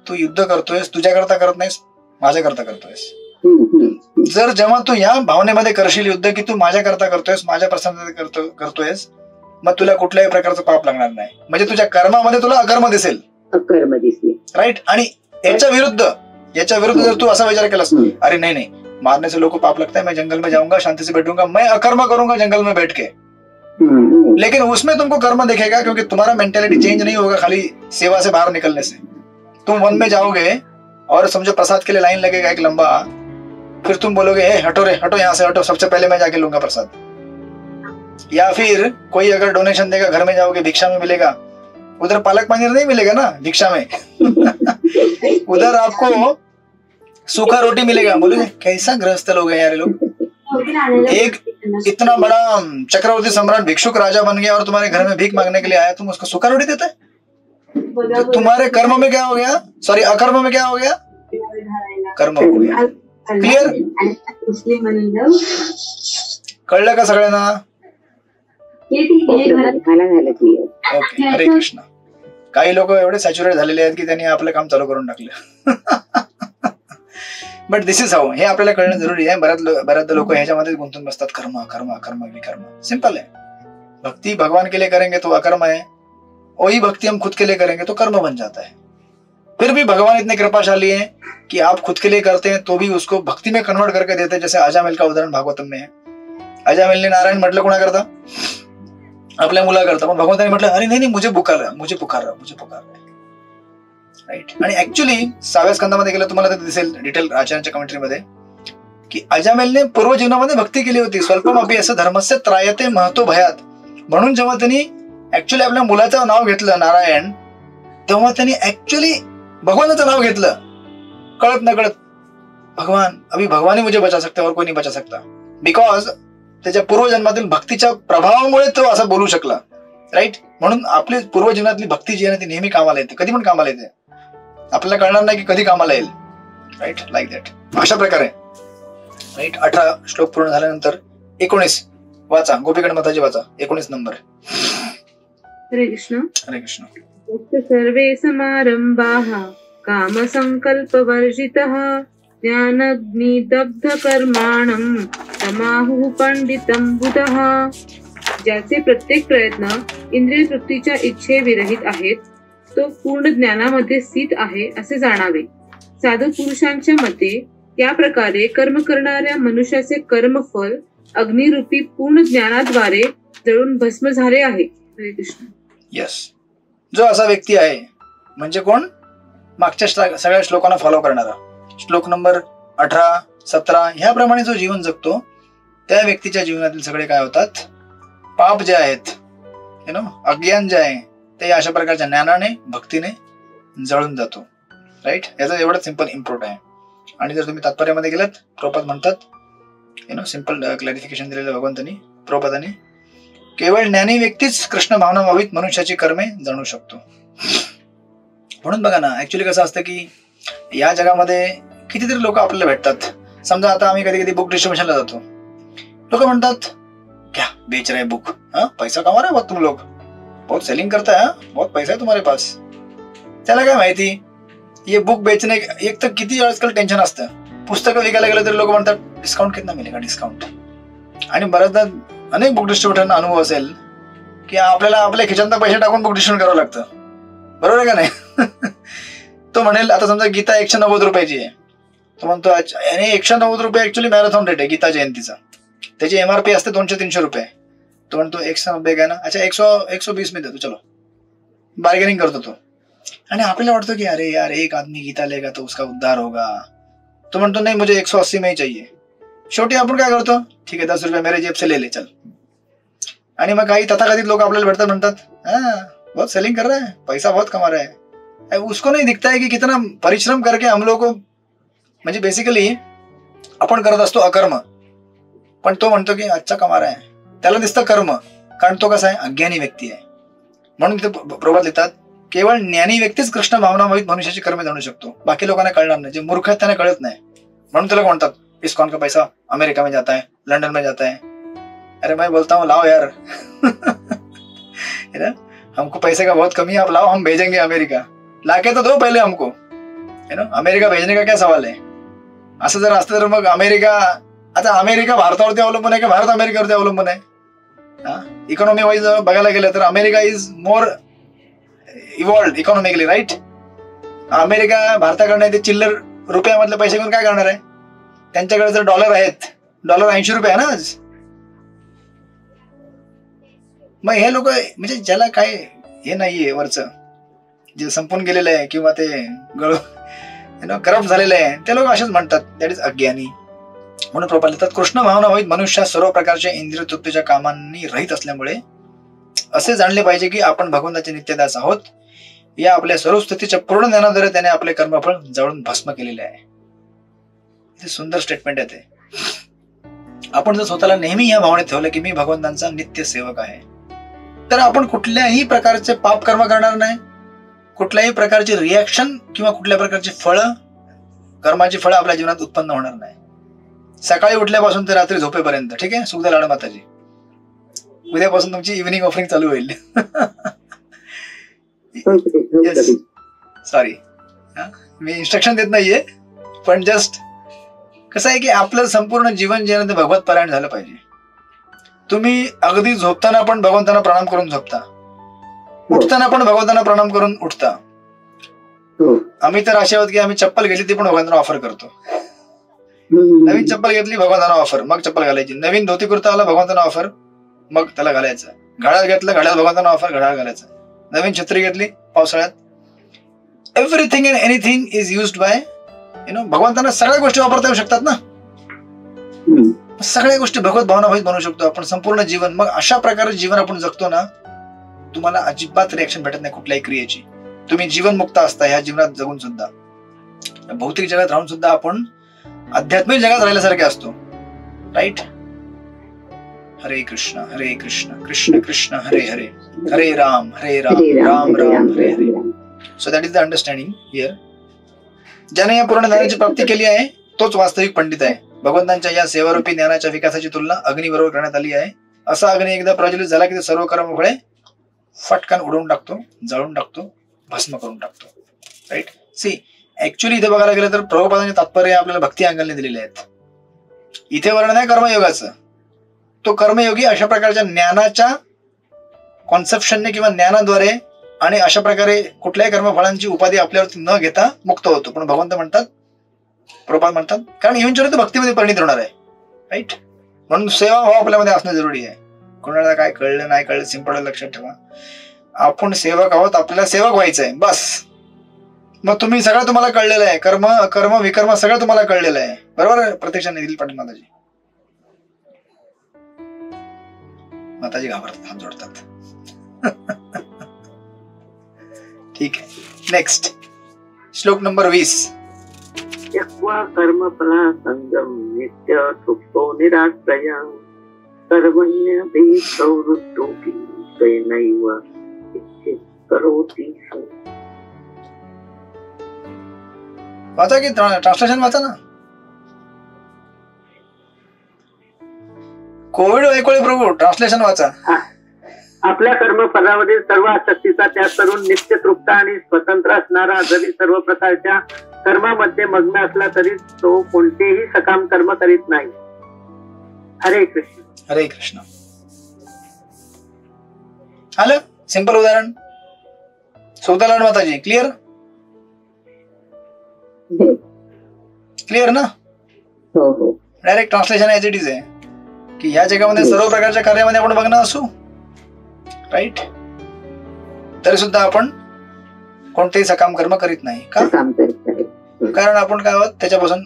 तू युद्ध करतोयस, तुझ्याकरता करत नाहीस, माझ्याकरता करतोयस. जर जेव्हा तू या भावनेमध्ये करशील युद्ध की तू माझ्याकरता करतोयस, माझ्या प्रसन्नतेसाठी करतोयस, मग तुला कुठल्याही प्रकारचं पाप लागणार नाही. म्हणजे तुझ्या कर्मामध्ये तुला अकर्म दिसेल, अकर्म दिसले, राईट. आणि याच्या विरुद्ध जर तू असा विचार केलास, अरे नहीं नहीं, मारने से लोग को पाप लगता है, मैं जंगल में जाऊंगा, शांति से बैठूंगा, मैं अकर्म करूंगा जंगल में बैठ के, लेकिन उसमें तुमको कर्म दिखेगा, क्योंकि तुम्हारा मेंटेलिटी चेंज नहीं होगा खाली सेवा से बाहर निकलने से. तुम वन में जाओगे और समझो प्रसाद के लिए लाइन लगेगा एक लंबा, फिर तुम बोलोगे हटो रे, हटो यहाँ से, हटो, सबसे पहले मैं जाके लूंगा प्रसाद. या फिर कोई अगर डोनेशन देगा, घर में जाओगे, भिक्षा में मिलेगा, उधर पालक पनीर नहीं मिलेगा ना भिक्षा में उधर आपको सूखा रोटी मिलेगा. बोलोगे कैसा गृहस्थ लोग है यार ये लोग. एक इतना बड़ा चक्रवर्ती सम्राट भिक्षुक राजा बन गया और तुम्हारे घर में भीख मांगने के लिए आया, तुम उसको सूखा रोटी देते? तो तुम्हारे कर्म में क्या हो गया, सॉरी अकर्म में क्या हो गया, कर्म हो गया. क्लिअर, कळलं का सगळ्यांना? ओके, हरे कृष्ण. काही लोक एवढे सॅच्युरेट झालेले आहेत की त्यांनी आपलं काम चालू करून टाकलं. बट दिस इज हाऊ, हे आपल्याला कळणं जरुरी आहे. बऱ्याचदा लोक ह्याच्यामध्ये गुंतून बसतात, कर्म कर्म कर्म विकर्म. सिंपल है, भक्ति भगवान के लिए करेंगे तो अकर्म है, वही भक्ति हम खुद के लिए करेंगे तो कर्म बन जाता है. फिर भी भगवान इतने कृपाशाली हैं कि आप खुद के लिए करते हैं तो भी उसको भक्ति में कन्वर्ट करके देते हैं. जैसे अजामिल का उदाहरण भागवतम में है. अजामिलने नारायण म्हटलं कोणा करता, आपल्या मुला करता, पण भगवंताने म्हटलं अरे नाही, मुझे पुकार रहा. राईट. आणि ऍक्च्युली 6व्या स्कंदामध्ये गेलं तुम्हाला ते दिसेल डिटेल आचार्यांच्या कमेंट्रीमध्ये की अजामिलने पूर्वजीवनामध्ये भक्ती केली होती. स्वल्पम अपि असं धर्मस्य त्रायते महतो भयात. म्हणून जेव्हा त्यांनी ऍक्च्युली आपल्या मुलाचं नाव घेतलं नारायण, तेव्हा त्यांनी ऍक्च्युली भगवानाचं नाव घेतलं, कळत न कळत. भगवान ही मुझे बचा सकता और कोई नहीं बचा सकता. बिकॉज त्याच्या पूर्वजन्मातील भक्तीच्या प्रभावामुळे तो असं बोलू शकला. राईट. म्हणून आपली पूर्वजन्मातली भक्ती जी आहे ती नेहमी कामाला येते, कधी पण कामाला येते. आपल्याला कळणार नाही की कधी कामाला येईल. Right, like that. अशा प्रकारे राईट. 18 श्लोक पूर्ण झाल्यानंतर 19 वाचा, गोपीगण माताजी वाचा, 19 नंबर. हरे कृष्ण. हरे कृष्ण. सर्वे समारंभाः काम संकल्प वर्जितः ज्ञानग्निदग्ध कर्माणं तमाहुः पंडितं बुधः. ज्याचे प्रत्येक प्रयत्न इंद्रिय तृप्तीच्या इच्छे विरहित आहेत, तो पूर्ण ज्ञानामध्ये स्थित आहे असे जाणावे. साधू पुरुषांच्या मते या प्रकारे कर्म करणाऱ्या मनुष्याचे कर्मफल अग्निरूपी पूर्ण ज्ञानाद्वारे जळून भस्म झाले आहे. हरे कृष्ण. यस. जो असा व्यक्ती आहे म्हणजे कोण, मागच्या सगळ्या श्लोकांना फॉलो करणारा. श्लोक नंबर 18, 17 ह्याप्रमाणे जो जीवन जगतो त्या व्यक्तीच्या जीवनातील सगळे काय होतात, पाप जे आहेत, अज्ञान जे आहे ते अशा प्रकारच्या ज्ञानाने भक्तीने जळून जातो. राईट. याचा एवढंच सिंपल इम्पोर्ट आहे. आणि जर तुम्ही तात्पर्यामध्ये गेलात, प्रभुपाद म्हणतात सिंपल क्लॅरिफिकेशन दिलेलं भगवंतांनी, प्रभुपादांनी, केवळ ज्ञानी व्यक्तीच कृष्ण भावना भावित मनुष्याची कर्मे जाणू शकतो. म्हणून बघा ना, ऍक्च्युली कसं असतं की या जगामध्ये कितीतरी लोक आपल्याला भेटतात. समजा आता आम्ही कधी कधी बुक डिस्ट्रीब्युशनला जातो, लोक म्हणतात क्या बेच रहे बुक, पैसा कमा रहे बहुत तुम लोग, बहुत सेलिंग करता है, बहुत पैसा है तुम्हारे पास. त्याला काय माहिती, ये बुक बेचने एक तर किती आजकाल टेन्शन असतं. पुस्तकं विकायला गेलं तरी लोक म्हणतात डिस्काउंट कितना मिलेगा, डिस्काउंट. आणि बऱ्याचदा अनेक बुक डिस्ट्रीब्युटरना अनुभव असेल की आपल्याला आपल्या खिशातनं पैसे टाकून बुक डिस्ट्रीब्यूट करावं लागतं. बरोबर आहे का नाही. तो म्हणेल आता समजा गीता 190 रुपयाची आहे, तो म्हणतो 190 रुपये ऍक्च्युली मॅरेथॉन रेट आहे गीता जयंतीचा, त्याची MRP असते 200-300 रुपये. तो म्हणतो 190 काय ना, अच्छा 120 में देतो, चलो. बार्गेनिंग करतो तो. आणि आपल्याला वाटतं की अरे यार एक आदमी गीता लेगा तो उसका उद्धार होगा. तो म्हणतो नाही मुझे 180 में ही चाहिए. शेवटी आपण काय करतो, ठीक आहे 10 रुपये मेरे जेब से ले ले चल. आणि मग काही तथाकथित लोक आपल्याला भेटतात, म्हणतात बहुत सेलिंग कर रहा है, पैसा बहुत कमा रहा है. उसको नहीं दिखता है कि कितना परिश्रम करके हम लोग को, म्हणजे बेसिकली आपण करत असतो अकर्म, पण तो म्हणतो की अच्छा कमा रहा है, त्याला दिसतं कर्म, कारण तो कसा आहे, अज्ञानी व्यक्ती आहे. म्हणून ते प्रभात लिहितात केवळ ज्ञानी व्यक्तीच कृष्ण भावनामयित मनुष्याची कर्मे जाणू शकतो. बाकी लोकांना कळणार नाही. जे मूर्ख आहेत त्यांना कळत नाही. म्हणून त्याला म्हणतात इस्कॉन का पैसा अमेरिका में जाता है, लंदन में जाता है. अरे मैं बोलता हूँ लाओ यार हमको पैसे का बहुत कमी है, आप लाओ, हम भेजेंगे अमेरिका. लाके तो दो पहले हमको, है ना. अमेरिका भेजने का क्या सवाल है. असं जर असतं तर मग अमेरिका, आता अमेरिका भारतावरती अवलंबून आहे का भारत अमेरिकेवरती अवलंबून आहे. इकॉनॉमी वाईज बघायला गेलं तर America is more evolved economically, right. America भारताकडनं ते चिल्लर रुपयामधले पैसे घेऊन काय करणार आहे. त्यांच्याकडे जर डॉलर आहेत, डॉलर 80 रुपये आहे ना आज. मग हे लोक म्हणजे ज्याला काय हे नाहीये वरचं, जे संपून गेलेलं आहे किंवा ते करप्ट झालेलं आहे, ते लोक असेच म्हणतात दॅट इज अज्ञानी. म्हणून प्रभुपाद लिहितात कृष्ण भावना होईत मनुष्य सर्व प्रकारच्या इंद्रिय तृप्तीच्या कामांनी रहित असल्यामुळे असे जाणले पाहिजे की आपण भगवंताचे नित्यदास आहोत. या आपल्या सर्व स्थितीच्या पूर्ण ज्ञानाद्वारे त्याने आपले कर्मफळ जळून भस्म केलेले आहे. हे सुंदर स्टेटमेंट आहे ते. आपण जर स्वतःला नेहमी या भावनेत ठेवलं की मी भगवंतांचा नित्य सेवक आहे, तर आपण कुठल्याही प्रकारचे पाप कर्म करणार नाही. कुठल्याही प्रकारची रिॲक्शन किंवा कुठल्या प्रकारची फळं, कर्माची फळं आपल्या जीवनात उत्पन्न होणार नाही. सकाळी उठल्यापासून ते रात्री झोपेपर्यंत, ठीक आहे. सुखदा लाड माताजी, उद्यापासून तुमची इव्हिनिंग ऑफरिंग चालू होईल. सॉरी, मी इन्स्ट्रक्शन देत नाहीये, पण जस्ट कसं आहे की आपलं संपूर्ण जीवन जे ते भगवत पारायण झालं पाहिजे. तुम्ही अगदी झोपताना पण भगवंतांना प्रणाम करून झोपता, उठताना पण भगवंतांना प्रणाम करून उठता. आम्ही तर असे आहोत की आम्ही चप्पल घेतली ती पण भगवंतांना ऑफर करतो. नवीन चप्पल घेतली भगवंतांना ऑफर, मग चप्पल घालायची. नवीन धोती कुर्ता आला भगवंतांना ऑफर, मग त्याला घालायचं. घड्याळ घेतलं, घड्याळ भगवंतांना ऑफर, घड्याळ घालायचं. नवीन छत्री घेतली पावसाळ्यात. Everything and anything is used by भगवंतांना सगळ्या गोष्टी वापरता येऊ शकतात ना. सगळ्या गोष्टी भगवत भावना होईत बनवू शकतो आपण संपूर्ण जीवन. मग अशा प्रकारे जीवन आपण जगतो ना, तुम्हाला अजिबात रिॲक्शन भेटत नाही कुठल्याही क्रियेची. तुम्ही जीवनमुक्त असता ह्या जीवनात जगून सुद्धा. भौतिक जगात राहून सुद्धा आपण आध्यात्मिक जगात राहिल्यासारखे असतो, राईट. हरे कृष्ण कृष्ण कृष्ण हरे हरे, हरे Ram Ram Ram Hare Hare. So that is the understanding here. ज्याने या पूर्ण ज्ञानाची प्राप्ती केली आहे तोच वास्तविक पंडित आहे. भगवंतांच्या या सेवारूपी ज्ञानाच्या विकासाची तुलना अग्निबरोबर करण्यात आली आहे. असा अग्नी एकदा प्रज्वलित झाला की ते सर्व कर्मफळे फटकन उडवून टाकतो, जळून टाकतो, भस्म करून टाकतो, राईट. सी ऍक्च्युअली इथे बघायला गेलं तर प्रभुपादांचे तात्पर्य आपल्याला भक्ती अंगाने दिलेले आहेत. इथे वर्णन आहे कर्मयोगाचं. तो कर्मयोगी अशा प्रकारच्या ज्ञानाच्या कॉन्सेप्शनने किंवा ज्ञानाद्वारे आणि अशा प्रकारे कुठल्याही कर्मफळांची उपाधी आपल्यावरती न घेता मुक्त होतो. पण भगवंत म्हणतात, प्रभुपाद म्हणतात, कारण इव्हेंच्युअली तो भक्तीमध्ये परिणित होणार आहे, राईट. म्हणून सेवा भाव आपल्यामध्ये असणं जरुरी आहे. कोणाला काय कळलं नाही कळलं, सिंपल लक्षात ठेवा, आपण सेवक आहोत, आपल्याला सेवक व्हायचंय बस. मग तुम्ही सगळं तुम्हाला कळलेलं आहे, कर्म अकर्म विकर्म सगळं तुम्हाला कळलेलं आहे, बरोबर. प्रत्यक्ष निधील पाटील माताजी, माताजी घाबरतात, हात जोडतात. ठीक आहे, नेक्स्ट श्लोक नंबर 20. कर्मफला संगम नित्य तृप्तो निराश्रया कर्मण्यपि प्रवृत्तोऽपि स्वयमेव इच्छित करोति. वाचा की ट्रान्सलेशन वाचा ना. कोविड ऐकूळे प्रभू, ट्रान्सलेशन वाचा. आपल्या कर्मफलावरील सर्व आसक्तीचा त्याग करून नित्य तृप्त आणि स्वतंत्र असणारा जरी सर्व प्रकारच्या कर्मामध्ये मग्न असला तरी तो कोणतेही सकाम कर्म करीत नाही. हरे कृष्ण. हरे कृष्ण. आलं सिंपल उदाहरण. सुखदा माताजी, क्लिअर क्लिअर ना. Direct translation as it is आहे की ह्या जगामध्ये सर्व प्रकारच्या कार्यामध्ये आपण बघणं असू, राईट, तरी सुद्धा आपण कोणतेही सकाम कर्म करीत नाही. का? कारण आपण काय आहोत, त्याच्यापासून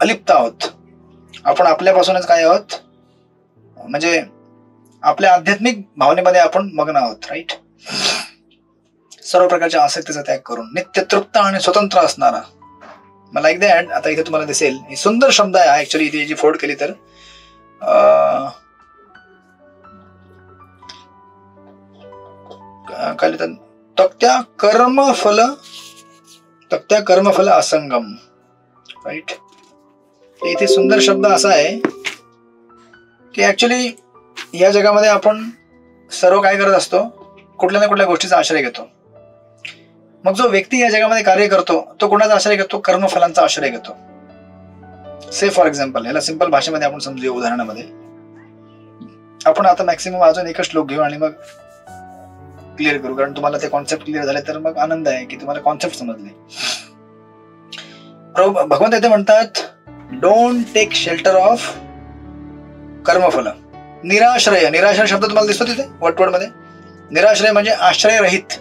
अलिप्त आहोत. आपण आपल्यापासूनच काय आहोत, म्हणजे आपल्या आध्यात्मिक भावनेमध्ये आपण मग्न आहोत, राईट. सर्व प्रकारच्या आसक्तीचा त्याग करून नित्य तृप्त आणि स्वतंत्र असणारा. मला लाईक दॅट. आता इथे तुम्हाला दिसेल सुंदर शब्द आहे ऍक्च्युअली. इथे जी फोड केली तर काय लिहितात, तक्त्या कर्मफल असंगम. राईट. इथे सुंदर शब्द असा आहे की ऍक्च्युली या जगामध्ये आपण सर्व काय करत असतो, कुठल्या ना कुठल्या गोष्टीचा आश्रय घेतो. मग जो व्यक्ती या जगामध्ये कार्य करतो तो कोणाचा आश्रय घेतो? कर्मफलांचा आश्रय घेतो. से फॉर एक्झाम्पल, याला सिंपल भाषेमध्ये आपण समजूया. उदाहरणामध्ये आपण आता मॅक्सिमम अजून एकच श्लोक घेऊ आणि मग क्लिअर करू, कारण तुम्हाला ते कॉन्सेप्ट क्लिअर झाले तर मग आनंद आहे की तुम्हाला कॉन्सेप्ट समजले. भगवंत इथे म्हणतात डोंट टेक शेल्टर ऑफ कर्मफल. निराश्रय, निराश्रय शब्द तुम्हाला दिसतो तिथे वटवड मध्ये. निराश्रय म्हणजे आश्रयरहित.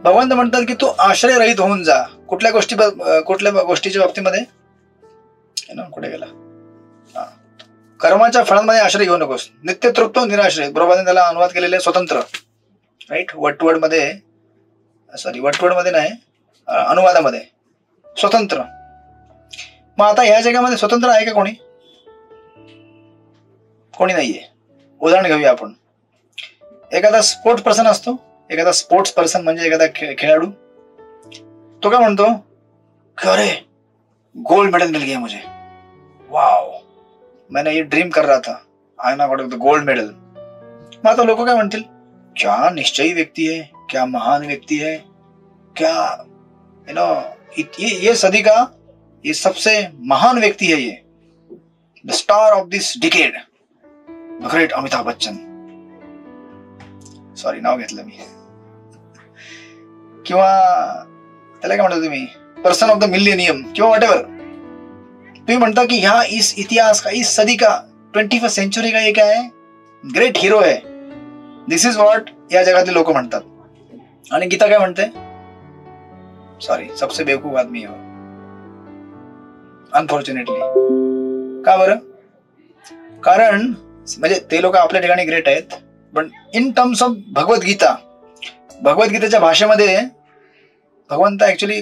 भगवंत म्हणतात की तू आश्रयरहित होऊन जा. कुठल्या गोष्टीच्या बाबतीमध्ये? कुठे गेला? कर्माच्या फळांमध्ये आश्रय घेऊ नकोस. नित्यतृप्त निराश्रय. बरोबर त्याला अनुवाद केलेले स्वतंत्र. राईट. वटवड मध्ये नाही, अनुवादामध्ये स्वतंत्र. मग आता या जगामध्ये स्वतंत्र आहे का कोणी? कोणी नाहीये. उदाहरण घेऊया आपण. एखादा स्पोर्ट्स पर्सन असतो. एखादा स्पोर्ट्स पर्सन म्हणजे एखादा खेळाडू. तो काय म्हणतो? अरे गोल्ड मेडल मिल गया मुझे, वाव, मैंने ये ड्रीम कर रहा था, आई ना गॉट द गोल्ड मेडल. मग आता लोक काय म्हणतील? क्या निश्चयी व्यक्ती है, क्या महान व्यक्ती है, क्या ये सदी का ये सबसे महान व्यक्ती है, ये the star of this decade, the great Amitabh Bachchan. Sorry, नाव घेतलं मी. किंवा त्याला काय म्हणता तुम्ही? पर्सन ऑफ द मिलेनियम किंवा वॉट एव्हर. तुम्ही म्हणता की ह्या इस इतिहास का, इस सदी का, 21st सेंचुरी का ये क्या है, ग्रेट हिरो है. दिस इज व्हॉट या जगातले लोक म्हणतात. आणि गीता काय म्हणते? सॉरी, सबसे बेवकूफ आदमी हो, अनफॉर्च्युनेटली. का बरं? कारण म्हणजे ते लोक आपल्या ठिकाणी ग्रेट आहेत, पण इन टर्म्स ऑफ भगवद्गीतेच्या भाषेमध्ये भगवंत ऍक्च्युली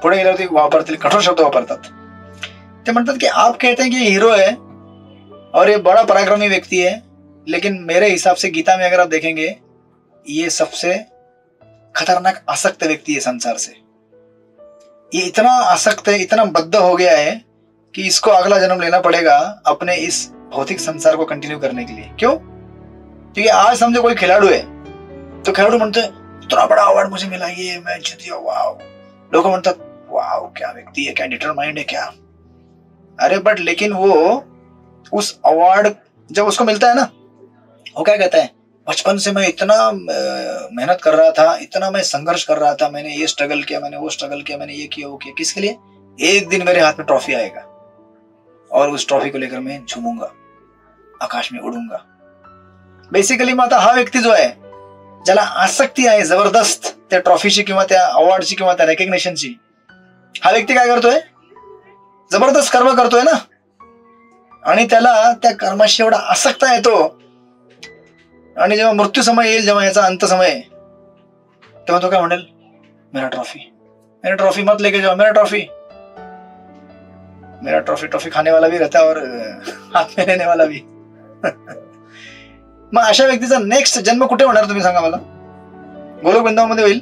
पुढे गेल्यावरती वापरतील कठोर शब्द वापरतात. ते म्हणतात की आप कहते हैं कि हीरो है और ये बड़ा पराक्रमी व्यक्ति है, लेकिन मेरे हिसाब से गीता में अगर आप देखेंगे ये सबसे खतरनाक आसक्त व्यक्ति है संसार से. ये इतना आसक्त है, इतना बद्ध हो गया है कि इसको अगला जन्म लेना पड़ेगा अपने इस भौतिक संसार को कंटिन्यू करने के लिए. क्यों? क्योंकि आज समझो कोई खिलाड़ू है तो खिलाड़ू म्हणतोय इतना बड़ा अवार्ड मुझे मिला, ये मैं जीत गया, वाव. लोग म्हणतात वाव, क्या व्यक्ति है, क्या डिटरमाइंड है, क्या. अरे बट लेकिन वो उस अवार्ड जब उसको मिलता है ना, वो क्या कहता है? बचपन से मैं इतना मेहनत कर रहा था, इतना मैं संघर्ष कर रहा था, मैंने ये स्ट्रगल किया, मैंने वो स्ट्रगल किया, मैंने ये किया वो किया. किसके लिए? एक दिन मेरे हाथ में ट्रॉफी आएगा और उस ट्रॉफी को लेकर मैं झूमूंगा, आकाश में उडूंगा. बेसिकली मग आता हा व्यक्ती जो आहे, ज्याला आसक्ती आहे जबरदस्त त्या ट्रॉफीची किंवा त्या अवॉर्डची किंवा त्या रेकग्नेशनची, हा व्यक्ती काय करतोय? जबरदस्त कर्म करतोय ना. आणि त्याला त्या कर्माशी एवढा आसक्त आहे तो, आणि जेव्हा मृत्यू समय येईल, जेव्हा याचा अंत समय, तेव्हा तो काय म्हणेल? मेरा ट्रॉफी मत लेके जाओ, मेरा ट्रॉफी खाने वाला भी रहता है और हाथ में लेने वाला भी. मग अशा व्यक्तीचा नेक्स्ट जन्म कुठे होणार तुम्ही सांगा मला? गोलोक वृंदावनमध्ये होईल?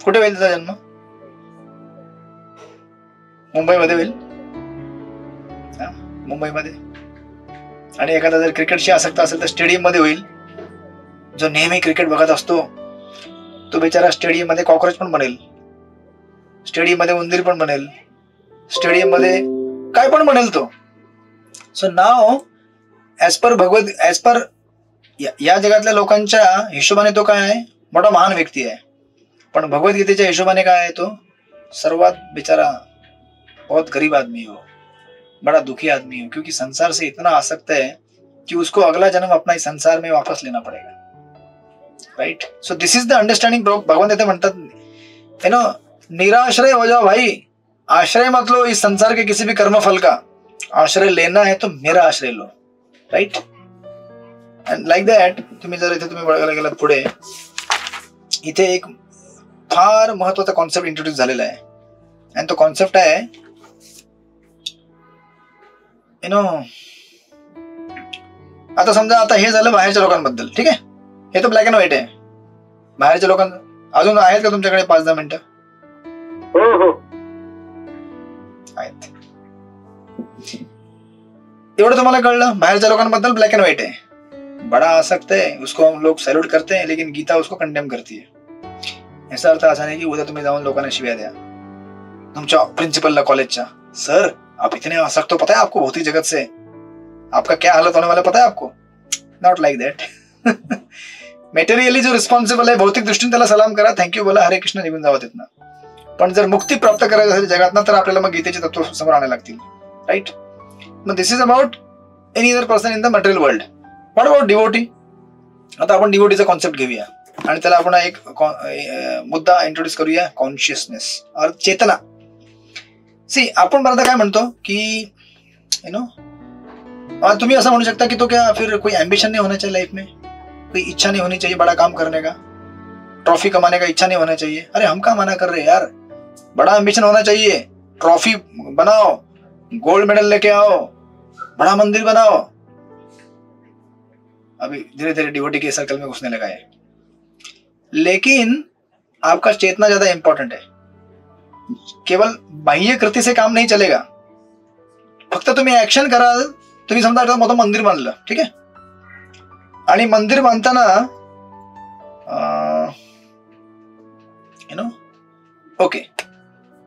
कुठे होईल त्याचा जन्म? मुंबईमध्ये होईल, मुंबईमध्ये. आणि एखादा जर क्रिकेटशी आसक्त असेल तर स्टेडियम मध्ये होईल. जो नेहमी क्रिकेट बघत असतो तो बिचारा स्टेडियम मध्ये कॉक्रोच पण बनेल, स्टेडियम मध्ये उंदीर पण बनेल, स्टेडियम मध्ये काय पण बनेल तो. सो नाव ऍज पर या जगातल्या लोकांच्या हिशोबाने तो काय आहे? मोठा महान व्यक्ती आहे. पण भगवद्गीतेच्या हिशोबाने काय आहे? तो सर्वात बिचारा बहुत गरीब आदमी हो, बड़ा दुखी आदमी हो, क्योंकि संसार से इतना आसक्त है कि उसको अगला जन्म अपना इस संसार में वापस लेना पड़ेगा. Right. So this is the understanding. भगवान येते म्हणतात निराश्रय हो जाओ भाई, आश्रय मत लो इस संसार के किसी भी कर्मफल का. आश्रय लेना है तो मेरा आश्रय low. Right. And like that तुम्ही बघायला गेलात पुढे, इथे एक फार महत्वाचा कॉन्सेप्ट इंट्रोड्यूस झालेला आहे. आणि तो कॉन्सेप्ट आहे आता समजा, आता हे झालं बाहेरच्या लोकांबद्दल, ठीक आहे. हे तर ब्लॅक अँड व्हाईट आहे. बाहेरच्या लोकांना अजून आहेत का तुमच्याकडे 5-10 मिनिटं? हो हो आहेत. एवढं तुम्हाला कळलं बाहेरच्या लोकांबद्दल ब्लॅक अँड व्हाईट है, बड़ा आसक्त है, उसको हम लोग सैल्यूट करते हैं, लेकिन गीता उसको कंडेम करती है. याचा अर्थ असा नाही की उद्या तुम्ही जाऊन लोकांना शिव्या द्या तुमच्या प्रिन्सिपलला कॉलेजच्या, सर आप इतने आसक्त हो, पता है आपको भौतिक जगत से आपका क्या हालत होने वाला पता है आपको. Not like that. मेटेरियली जो रिस्पॉन्सिबल आहे भौतिक दृष्टीने त्याला सलाम करा, थँक्यू बोला, हरे कृष्ण, निघून जावं तिथनं. पण जर मुक्ती प्राप्त करायची असेल जगातनं तर आपल्याला मग गीतेचे तत्व समोर आणायला लागतील. राईट. मग this is about any other person in the material world. What about devotee? आता आपण डिवोटीचा कॉन्सेप्ट घेऊया आणि त्याला आपण एक मुद्दा इंट्रोड्यूस करूया, कॉन्शियसनेस और चेतना. सी आपण बरं काय म्हणतो की यू नो, तुम्ही असं म्हणू शकता की तो क्या फिर कोई एम्बिशन नहीं होना चाहिए लाइफ में, कोई इच्छा नहीं होनी चाहिए बड़ा काम करने का, ट्रॉफी कमाने का इच्छा नहीं होना चाहिए. अरे हम क्या मना कर रहे हैं यार, बड़ा एम्बिशन होना चाहिए, ट्रॉफी बनाओ, गोल्ड मेडल लेके आओ, बड़ा मंदिर बनाओ. अभी धीरे धीरे डिवोटी के सर्कल में घुसने लगा है. लेकिन आपका चेतना ज्यादा इंपॉर्टेंट है. केवल बाह्य कृती से काम नहीं चलेगा. फक्त तुम्ही ऍक्शन कराल. तुम्ही समजा मोठं मंदिर बांधलं, ठीक आहे, आणि मंदिर बांधताना यु नो ओके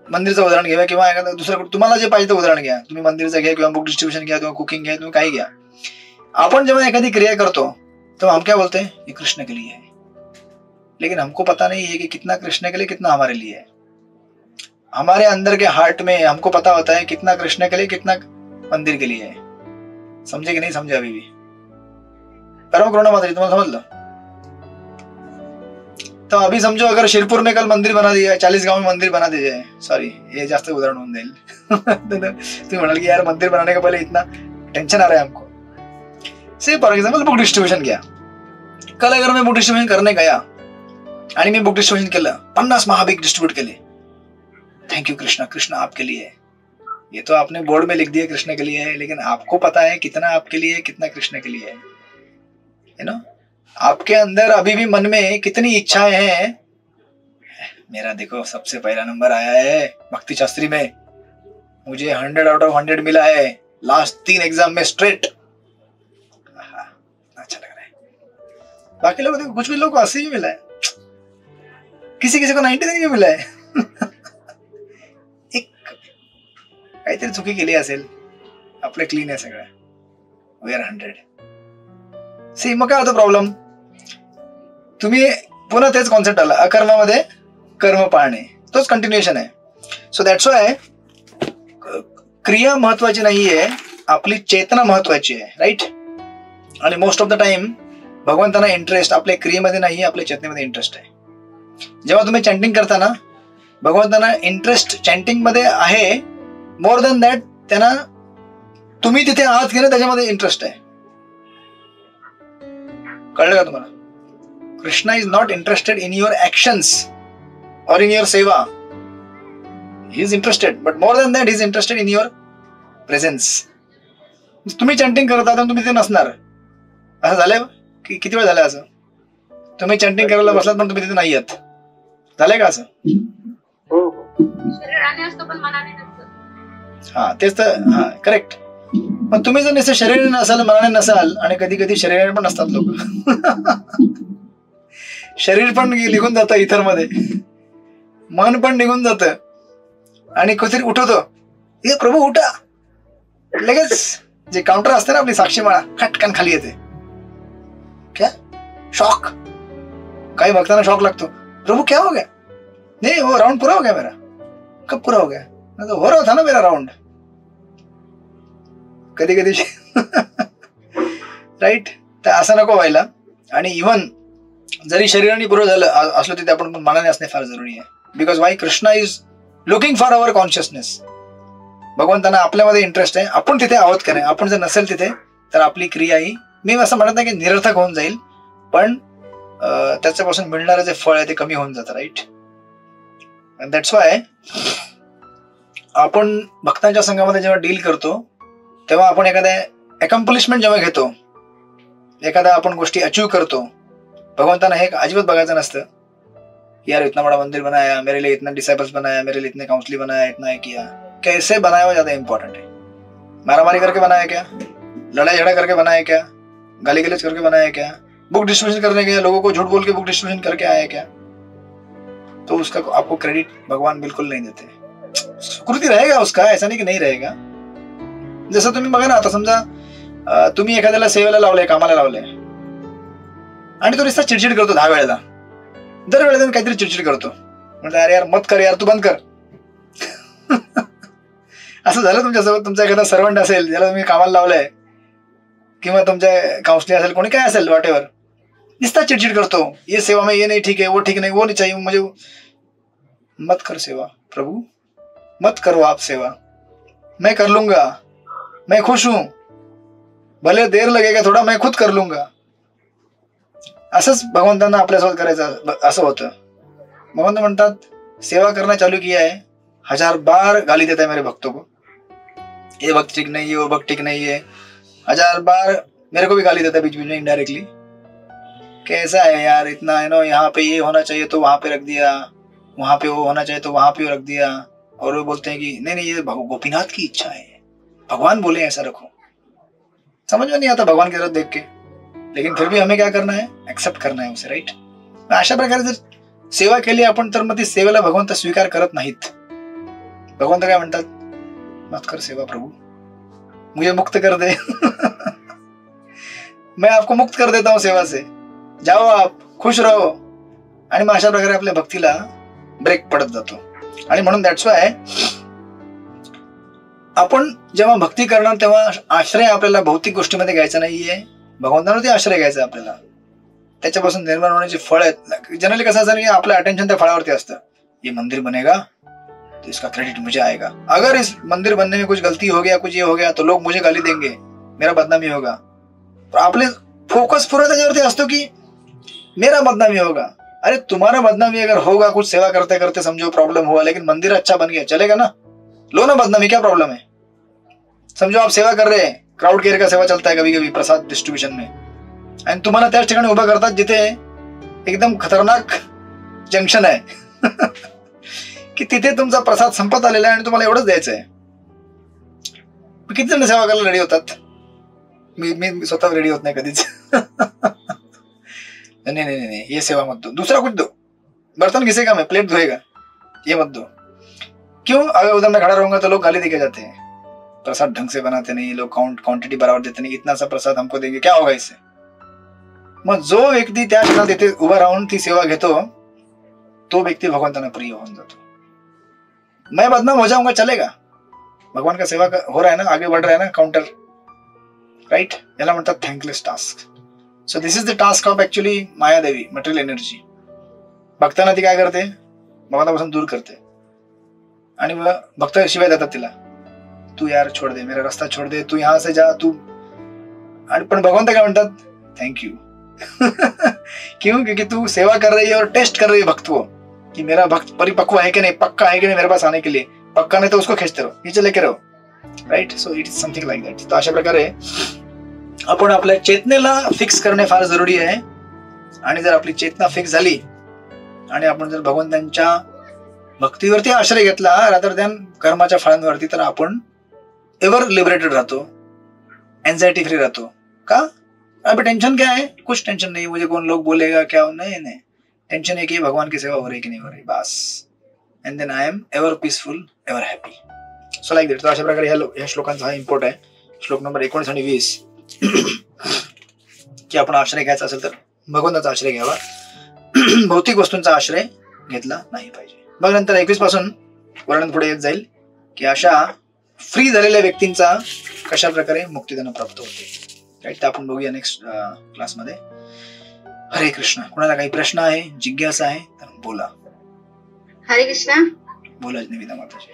मंदिरचं उदाहरण घ्या किंवा एखादं दुसरं तुम्हाला जे पाहिजे ते उदाहरण घ्या. तुम्ही मंदिरचं घ्या किंवा बुक डिस्ट्रीब्यूशन घ्या किंवा कुकिंग घ्या, तुम्ही काही घ्या. आपण जेव्हा एखादी क्रिया करतो तो हम क्या बोलते हैं, ये कृष्ण के लिए है. लेकिन हमको पता नहीं है कि कितना कृष्ण के लिए कितना हमारे लिए है. हमारे अंदर के हार्ट में हमको पता होता है कितना कृष्ण के लिए कितना मंदिर के लिए है. समझे कि नहीं समझे अभी भी? परम करुणा माता तुम्हाला समजलं? तो अभी समझो अगर शिरपुर में कल मंदिर बना दिया, 40 गांव में मंदिर बना दीजिए, सॉरी ये जास्त उदाहरण होऊन जाईल. तुम्ही म्हणाल की यार मंदिर बनाने का पहले इतना टेंशन आ रहा है हमको. Say for example book distribution किया. कल अगर मैं बुक डिस्ट्रीब्यूशन करने गया आणि मी बुक डिस्ट्रीब्यूशन केलं, 50 महाबुक डिस्ट्रीब्यूट केले, थैंक यू कृष्णा, कृष्णा आपके लिए है. ये तो आपने बोर्ड में लिख दिया कृष्ण के लिए है, लेकिन आपको पता है कितना आपके लिए है कितना कृष्ण के लिए है. यू नो, आपके अंदर अभी भी मन में कितनी इच्छाएं हैं. मेरा देखो सबसे पहला नंबर आया है भक्ति शास्त्री में, मुझे 100 आउट ऑफ 100 मिला है लास्ट 3 एग्जाम में स्ट्रेट. अच्छा लग रहा है. बाकी लोग देखो, कुछ भी लोग को 80 भी मिला है, किसी किसी को 99 भी मिला है. एक काहीतरी चुकी केली असेल, आपलं क्लीन आहे सगळं, वी आर 100. सी मग काय होतं प्रॉब्लेम, तुम्ही पुन्हा तेच कॉन्सेप्ट आला, अकर्मामध्ये कर्म पाळणे, तोच कंटिन्युएशन आहे. सो दॅट्स वाय क्रिया महत्वाची नाहीये, आपली चेतना महत्वाची आहे. राईट. आणि मोस्ट ऑफ द टाइम भगवंतांना इंटरेस्ट आपल्या क्रियेमध्ये नाही, आपल्या चेतनेमध्ये इंटरेस्ट आहे. जेव्हा तुम्ही चॅन्टिंग करताना भगवंतांना इंटरेस्ट चॅन्टिंग मध्ये आहे, मोर दॅन दॅट त्यांना तुम्ही तिथे आत गेले त्याच्यामध्ये इंटरेस्ट आहे. कळलं का तुम्हाला? Krishna is not interested in your actions और इन युअर सेवा. He is interested, but more than that he is interested in your presence. तुम्ही चॅन्टिंग करत आहात तुम्ही तिथे नसणार, असं झालंय की किती वेळ झालं असं? तुम्ही चॅन्टिंग करायला बसलात पण तुम्ही तिथे नाही आहात, झालंय का असं? शरीराने असतो पण मनाने नसतं. हा तेच तर, हा करेक्ट. मग तुम्ही जर नुसतं शरीराने नसाल, मनाने नसाल, आणि कधी कधी शरीराने पण नसतात लोक. शरीर पण निघून जातं इथर मध्ये, मन पण निघून जातं, आणि कुठेतरी उठवतो, हे प्रभू उठा, लगेच जे काउंटर असते ना आपली साक्षीमाळा, खटकन खाली येते. क्या शॉक, काही भक्तांना शॉक लागतो, प्रभू क्या हो गया, नहीं वो राउंड पूरा हो गया मेरा. कब पूरा हो गया? तो हो रहा था ना मेरा राउंड. कधी कधी राईट. तर असं नको व्हायला. आणि इव्हन जरी शरीराने पुरं झालं असलं तिथे आपण मनाने असणे फार जरुरी आहे. Because why Krishna is looking for our consciousness. भगवंतांना आपल्यामध्ये इंटरेस्ट आहे, आपण तिथे आहोत का नाही. आपण जर नसेल तिथे तर आपली क्रिया ही, मी असं म्हणत नाही की निरर्थक होऊन जाईल, पण त्याच्यापासून मिळणारं जे फळ आहे ते कमी होऊन जातं. राईट. दॅट्स वाय आपण भक्तांच्या संघामध्ये जेव्हा डील करतो तेव्हा आपण एखाद्या अकम्प्लिशमेंट जेव्हा घेतो, एखाद्या आपण गोष्टी अचीव्ह करतो, भगवंतांना हे अजिबात बघायचं नसतं यार इतना बड़ा मंदिर बनाया, मेरे लिए इतना डिसाइपल्स बनाया, मेरे लिए इतने काउंसलर बनाया, इतना है किया, कैसे बनाया हुआ ज्यादा इंपॉर्टेंट है। मारामारी करके बनाया क्या, लड़ाई झगड़ा करके बनाया क्या, गाली गलौज करके बनाया क्या, बुक डिस्ट्रीब्यूशन करने गया, लोगों को झूठ बोल के बुक डिस्ट्रीब्यूशन करके आया क्या, तो उसका आपको क्रेडिट भगवान बिल्कुल नहीं देते। सुकृती रहेगा उसका, ऐसा नाही की नाही रहेगा। जसं तुम्ही बघा ना, आता समजा तुम्ही एखाद्याला सेवेला लावलंय, कामाला लावलंय आणि तो नुसता चिडचिड करतो 10 वेळेला, दरवेळेला काहीतरी चिडचिड करतो, म्हटलं अरे यार मत कर यार, तू बंद कर असं झालं तुमच्यासोबत? तुमचा एखादा सर्वंट असेल ज्याला तुम्ही कामाला लावलंय, किंवा तुमच्या काउन्सिलर असेल, कोणी काय असेल, वॉट एव्हर, नुसता चिडचिड करतो, ये सेवा में ये नहीं ठीक है, वो ठीक नहीं, वो नहीं चाहिए मुझे, मत कर सेवा प्रभु, मत करो आप सेवा, मैं कर लूंगा, मैं खुश हूं, भले देर लगेगा थोड़ा, मैं खुद कर लूंगा। असंच भगवंतांना आपल्यासोबत करायचं असं होतं। भगवंत म्हणतात सेवा करना चालू किया है, 1000 बार गाली देता है मेरे भक्तों को, ये भक्त ठीक नहीं है, वो भक्त ठीक नहीं है, 1000 बार मेरे को भी गाली देता है बीच बीच में इनडायरेक्टली, कैसा है यार इतना, यहाँ पे ये होना चाहिए तो वहां पे रख दिया, वहां पे वो होना चाहिए तो वहां पे रख दिया, और वो बोलते हैं कि नहीं नहीं ये गोपीनाथ की इच्छा है, भगवान बोले ऐसा रखो। समझ में नहीं आता भगवान की तरफ देख के, लेकिन फिर भी हमें क्या करना है, एक्सेप्ट करना है उसे, राईट। अशा प्रकारे जर सेवा केली आपण तर मग ती सेवेला भगवंत स्वीकार करत नाहीत। भगवंत काय म्हणतात, मत कर सेवा प्रभु, मुझे मुक्त कर दे मैं आपको मुक्त कर देता हूं सेवा से, जाओ आप खुश रहो। आणि मग अशा प्रकारे आपल्या भक्तीला ब्रेक पडत जातो। आणि म्हणून दॅट्स वाय आपण जेव्हा भक्ती करणार तेव्हा आश्रय आपल्याला भौतिक गोष्टीमध्ये घ्यायचा नाहीये, भगवंतावरती आश्रय घ्यायचा आपल्याला। त्याच्यापासून निर्माण होण्याची फळ आहेत। जनरली कसं असतं की आपलं अटेन्शन त्या फळावरती असतं, ये मंदिर बनेगा तो इसका क्रेडिट मुझे आएगा, अगर इस मंदिर बनने में कुछ गलती हो गया, कुछ ये हो गया तो लोग मुझे गाली देंगे, मेरा बदनामी होगा। आपले फोकस पूरा त्याच्यावरती असतो की मेरा बदनामी होगा। अरे तुम्हारा बदनामी अगर होगा, कुछ सेवा करते करते समझो प्रॉब्लम हुआ, लेकिन मंदिर अच्छा बन गया, चलेगा ना, लो ना बदनामी, क्या प्रॉब्लम है। समझो आप सेवा कर रहे हैं, क्राउड केयर का सेवा चलता है कभी कभी प्रसाद डिस्ट्रीब्यूशन में, आणि तुम्हाला त्याच ठिकाणी उभं करतात जिथे एकदम खतरनाक जंक्शन आहे की तिथे तुमचा प्रसाद संपत आलेला आहे आणि तुम्हाला एवढंच द्यायचं आहे। किती जण सेवा करायला रेडी होतात? मी स्वतः रेडी होत नाही कधीच नहीं नहीं नहीं, ये सेवा मत दो, दूसरा कुछ दो, बर्तन घिसेगा मैं, प्लेट धोएगा, ये मत दो। क्यों? अगर उधर मैं खड़ा रहूंगा तो लोग गाली देके जाते हैं, प्रसाद ढंग से बनाते नहीं लोग, क्वांटिटी बराबर देते नहीं, इतना सा प्रसाद हमको देंगे, क्या होगा इससे। मग जो व्यक्ती त्या क्षणात तिथे उभा राहून ती सेवा घेतो तो व्यक्ती भगवंतांना प्रिय होऊन जातो। मैं बदनाम हो जाऊंगा चलेगा, भगवान का सेवा हो रहा है ना, आगे बढ़ रहा है ना काउंटर, राइट। याला म्हणतात thankless task. So this is the task of actually Mayadevi, material energy. भक्तांना ती काय करते, भगवंतापासून दूर करते आणि मग भक्त शिवाय देतात तिला, तू यार छोड़ दे, मेरा रास्ता छोड़ दे, तू यहां से जा तू। आणि पण भगवंत काय म्हणतात, थँक यू क्यों? क्योंकि तू सेवा कर रही है और टेस्ट कर रही है भक्त को कि मेरा भक्त परिपक्व है कि नहीं, पक्का है कि नहीं मेरे पास आने के लिए, पक्का नहीं तो उसको खींचते रहो, नीचे लेके रहो, right. So it is something like that. तो अशा प्रकारे आपण आपल्या चेतनेला फिक्स करणे फार जरुरी आहे। आणि जर आपली चेतना फिक्स झाली आणि आपण जर भगवंतांच्या भक्तीवरती आश्रय घेतला रादर दॅन कर्माच्या फळांवरती, तर आपण एव्हर लिबरेटेड राहतो, एन्झायटी फ्री राहतो। का? अभी टेंशन क्या है, कुछ टेंशन नहीं, मुझे कौन लोग बोलेगा क्या, नहीं नहीं, टेंशन है कि भगवान की सेवा हो रही कि नहीं हो रही, बस। And then I am ever peaceful, ever happy. So like that. तर अशा प्रकारे ह्या श्लोकांचा हा इम्पॉर्ट आहे, श्लोक नंबर 19 आणि 20 की आपण आश्रय घ्यायचा असेल तर भगवंताचा आश्रय घ्यावा, भौतिक वस्तूंचा आश्रय घेतला नाही पाहिजे। मग नंतर 21 पासून वर्णन पुढे येत जाईल की अशा फ्री झालेल्या व्यक्तींचा कशा प्रकारे मुक्तिदान प्राप्त होते, राईट। तर आपण बघूया नेक्स्ट क्लासमध्ये। हरे कृष्ण। कोणाला काही प्रश्न आहे, जिज्ञासा आहे तर बोला। हरे कृष्णा। बोला निविदा माताजी।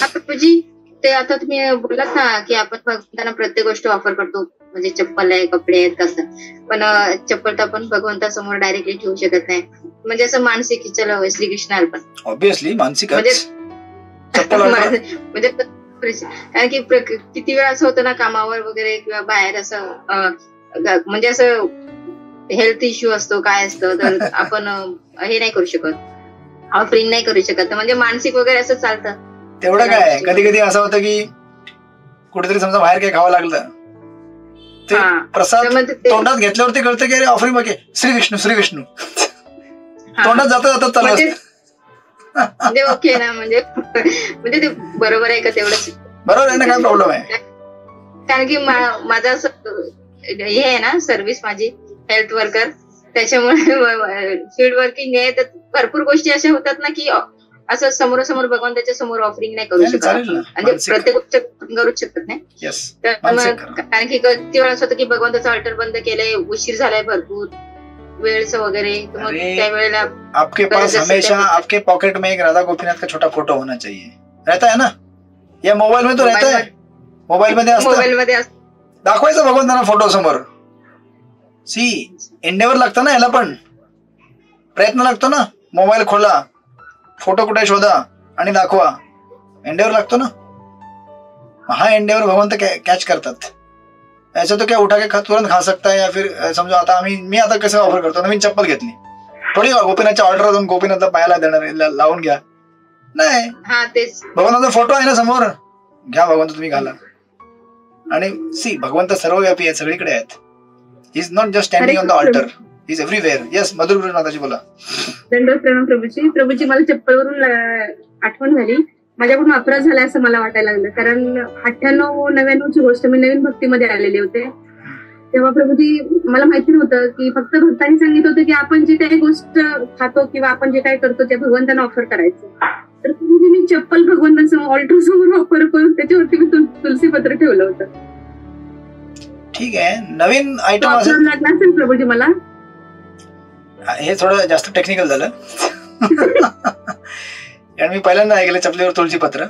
प्रभूजी, ते आता तुम्ही बोललात ना की आपण भगवंतांना प्रत्येक गोष्ट ऑफर करतो, म्हणजे चप्पल आहे, कपडे आहेत, कसं, पण चप्पल तर आपण भगवंतासमोर डायरेक्टली ठेवू शकत नाही, म्हणजे असं मानसिक इच्छा हवं श्रीकृष्ण अर्पण, ऑब्विसली मानसिक म्हणजे कारण की किती वेळा असं होतं ना कामावर वगैरे किंवा बाहेर असं म्हणजे असं हेल्थ इश्यू असतो काय असतं तर आपण हे नाही करू शकत, ऑफरिंग नाही करू शकत, म्हणजे मानसिक वगैरे असं चालतं. तेवढं काय कधी कधी असं होतं की कुठेतरी समजा बाहेर काही खावं लागलं ते प्रसाद तोंडात घेतल्यावरती कळतं की अरे ऑफरिंग बघे श्री विष्णू श्री विष्णू तोंडात जाता जातात चालू असतं. म्हणजे ओके ना, म्हणजे ते बरोबर आहे का तेवढंच? बरोबर आहे ना, काय प्रॉब्लेम आहे? कारण की माझं असं हे आहे ना सर्व्हिस माझी हेल्थ वर्कर, त्याच्यामुळे फील्ड वर्किंग आहे, तर भरपूर गोष्टी अशा होतात ना की असं समोरासमोर भगवंताच्या समोर ऑफरिंग नाही करू शकत, म्हणजे प्रत्येक गोष्ट करूच शकत नाही. तर कारण की किती वेळा असं होतं की भगवंताचं ऑल्टर बंद केलंय, उशीर झालाय भरपूर वेळचं वगैरे, तर मग त्यावेळेला आपके पास हमेशा आपके पॉकेट में एक राधा गोपीनाथ का छोटा फोटो होना चाहिए. रहता है ना, या मोबाईल मध्ये तो रहता है, मोबाईल मध्ये दाखवायचं भगवंतांना फोटो समोर. सी एंडेवर लागतं ना, याला पण प्रयत्न लागतो ना. मोबाईल खोला, फोटो कुठे शोधा आणि दाखवा, एंडेवर लागतो ना. हा एंडेवर भगवंत कॅच करतात. ऐसा तो क्या उठा के तुरंत खा सकता है, या फिर समजो आता मी आता कसं ऑफर करतो, नवीन चप्पल घेतली थोडी गोपीनाथच्या ऑर्डर जाऊन गोपीनाथला पायाला देणार लावून घ्या, नाही. भगवंताचा फोटो आहे ना समोर, घ्या भगवंत तुम्ही घाला. आणि सी भगवंत सर्वव्यापी आहेत, सगळीकडे आहेत. He is not just standing on the altar, he is everywhere. Yes Madhur Mataji बोला. दंडवत प्रणाम प्रभूजी. मला चप्पलवरून आठवण झाली, माझ्याकडून अपराध झाला असं मला वाटायला लागलं. कारण 98-99ची गोष्ट, मी नवीन भक्तीमध्ये आलेले होते तेव्हा प्रभूजी मला माहिती नव्हतं की फक्त भक्तांनी सांगितलं होतं की आपण जे काही गोष्ट खातो किंवा आपण जे काही करतो ते भगवंतांना ऑफर करायचं. तर प्रभूजी मी चप्पल भगवंतांसमोर ऑल्टर समोर ऑफर करून त्याच्यावरती मी तुलसी पत्र ठेवलं होतं. ठीक आहे, नवीन आयटम असेल प्रभूजी. मला हे थोडं जास्त टेक्निकल झालं कारण मी पहिल्यांदा ऐकलं चपलीवर तुळशी पत्र.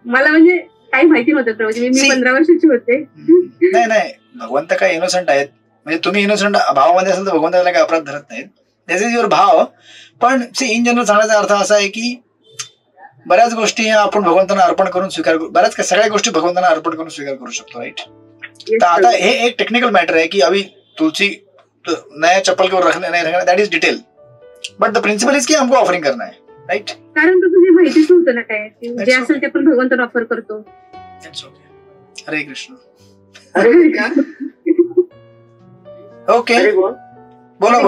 मला म्हणजे काही माहिती नव्हतं प्रभूजी, मी 15 वर्षाची होते. नाही भगवंत काय इनोसंट आहेत, म्हणजे तुम्ही इनोसंट भावामध्ये असेल तर भगवंताला काही अपराध धरत नाहीत. दिस इज युअर भाव. पण इन जनरल सांगण्याचा अर्थ असा आहे की बऱ्याच गोष्टी आपण भगवंतांना अर्पण करून स्वीकार करू, बऱ्याच सगळ्या गोष्टी भगवंतांना अर्पण करून स्वीकार करू शकतो, राईट. तर आता हे एक टेक्निकल मॅटर आहे की अभी तुलसी नया चप्पल को रखना नहीं रखना, that is detail, but the principle is की हमको ऑफरिंग करना है, राइट. कारण तुझी माहितीच नव्हतं ना काय, जे असेल ते पण भगवंतांना ऑफर करतो. हरे कृष्ण. ओके, बोला.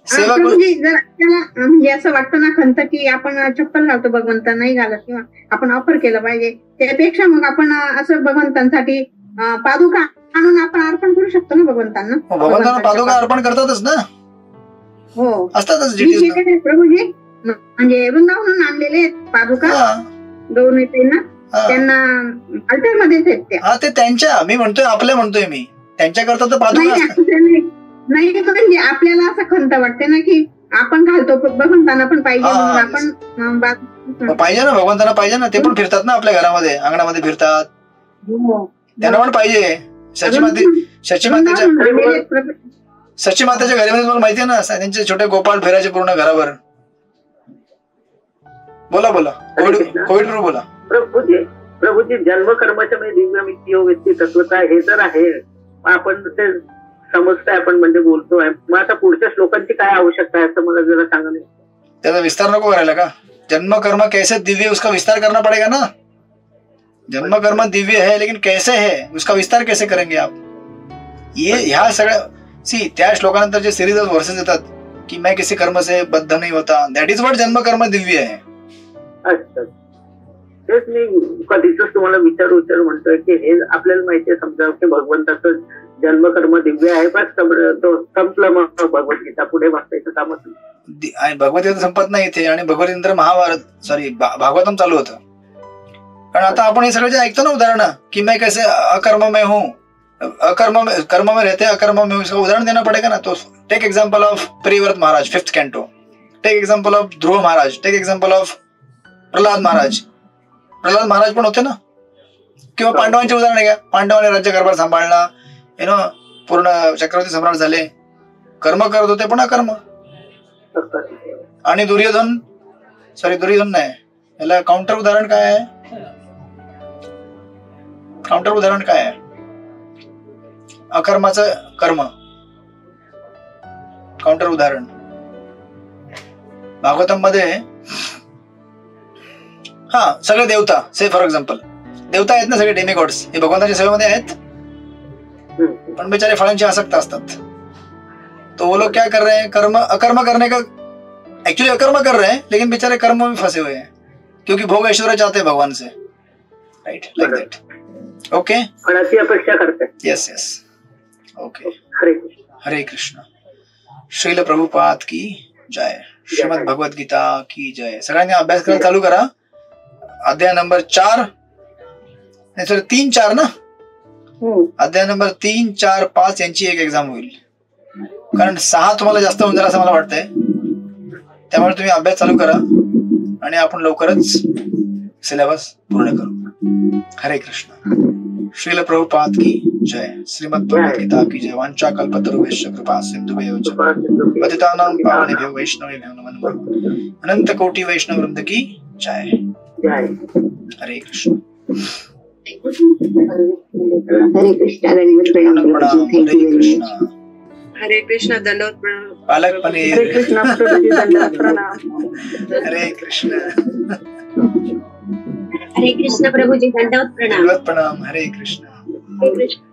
सेवा जर आपल्याला म्हणजे असं वाटतं ना खंत की आपण चप्पल घालतो भगवंता नाही घालत किंवा आपण ऑफर केलं पाहिजे, त्यापेक्षा मग आपण असं भगवंतांसाठी पादुका आणून आपण अर्पण करू शकतो ना भगवंतांना. भगवंतांना पादुका अर्पण करतातच ना. हो असतातच प्रभूजी, म्हणजे वृंदावरून आणलेले पादुका गौर ना, त्यांना अल्टर मध्येच आहेत त्या. हा ते त्यांच्या, मी म्हणतोय आपल्या म्हणतोय मी, त्यांच्या करता तर पादुका नाही. म्हणजे आपल्याला असं खंत वाटते ना की आपण घालतो भगवंतांना पण पाहिजे, आपण पाहिजे ना, भगवंतांना पाहिजे ना. ते पण फिरतात ना आपल्या घरामध्ये, अंगणामध्ये फिरतात, त्यांना पण पाहिजे. सची मातेच्या घरामध्ये तुम्हाला माहितीये ना, त्यांचे छोटे गोपाळ फिरायचे पूर्ण घरावर. बोला कोविड बोला. प्रभूजी जन्म कर्माच्या दिव्य व्यक्ती व्यक्ती तत्वता हे जर आहे, आपण ते समजतोय, आपण म्हणजे बोलतोय, मग आता पुढच्या श्लोकांची काय आवश्यकता आहे असं मला जरा सांगा. त्याचा विस्तार नको करायला का? जन्म कर्म कैसे दिव्य, उसका विस्तार करना पड़ेगा ना. जन्म कर्म दिव्य है लेकिन कैसे है, उसका विस्तार कैसे करेंगे आप? ये ह्या सगळ्या त्या श्लोकानंतर जे सिरीज ऑफ वर्सेस येतात की मैं किसी कर्म से बद्ध नहीं होता, दॅट इज व्हॉट जन्म कर्म दिव्य आहे. अच्छा, तेच मी कधीच तुम्हाला विचारू म्हणतोय की हे आपल्याला माहितीये समजा की भगवंताचं जन्मकर्म दिव्य आहे, पण संपलं मग भगवद्गीता, पुढे वाचायचं कामच नाही. भगवद्गीता संपत नाही इथे, आणि भगवद्गीता महाभारत भागवतम चालू होतं. कारण आता आपण हे सगळं जे ऐकतो ना उदाहरण की मैं कैसे अकर्म में हूँ, कर्म में रहते अकर्म में, उसका उदाहरण देना पड़ेगा ना. तो take example of Priyavrat Maharaj 5th canto, take example of Dhruv Maharaj, take example of Prahlad Maharaj पण होते ना. किंवा पांडवांचे उदाहरण घ्या, पांडवांनी राज्य कारभार सांभाळला, पूर्ण चक्रवर्ती सम्राट झाले, कर्म करत होते पण अकर्म. आणि दुर्योधन नाही, याला काउंटर उदाहरण काय आहे? अकर्माचं कर्म, काउंटर उदाहरण भागवतम मध्ये, सगळे देवता, से फॉर एक्झाम्पल देवता आहेत ना, सगळे डेमिगॉड्स हे भगवंताच्या सेवेमध्ये आहेत, पण बेचारे फळांची आसक्त असतात. तो वो लोग क्या कर रहे हैं, अकर्म करने का, एक्चुअली अकर्म कर रहे हैं लेकिन बेचारे कर्म में फंसे हुए हैं क्योंकि भोग ऐश्वर्य चाहते हैं भगवान से, राइट, लाइक दैट. ओके, फळाची अपेक्षा करते. Yes yes, okay. हरे कृष्ण. हरे कृष्ण. श्रील प्रभुपाद की जय. श्रीमद भगवत गीता की जय. सगळ्यांनी अभ्यास करायला चालू करा. अध्याय नंबर 4, 3-4 ना, अध्याय नंबर 3, 4, 5 यांची एक एक्झाम होईल, कारण 6 तुम्हाला जास्त होऊन जाईल असं मला वाटतंय. त्यामुळे तुम्ही अभ्यास चालू करा आणि आपण लवकरच सिलेबस पूर्ण करू. हरे कृष्ण. श्रील प्रभुपाद की जय. श्रीमद भगवत गीता की जय. वांछा कल्पतरुभ्यश्च कृपा सिंधुभ्यो च पतितानां पावनेभ्यो वैष्णवेभ्यो नमो नमः. अनंत कोटि वैष्णव वृंद की जय. हरे कृष्ण. हरे कृष्ण. दंडवत प्रणाम. हरे कृष्ण. हरे कृष्ण. दंडवत प्रणाम. पालक पनीर. हरे कृष्ण प्रभुजी. दंडवत प्रणाम. हरे कृष्ण. हरे कृष्ण प्रभुजी. दंडवत प्रणाम. दंडवत प्रणाम. हरे कृष्ण. हरे कृष्ण.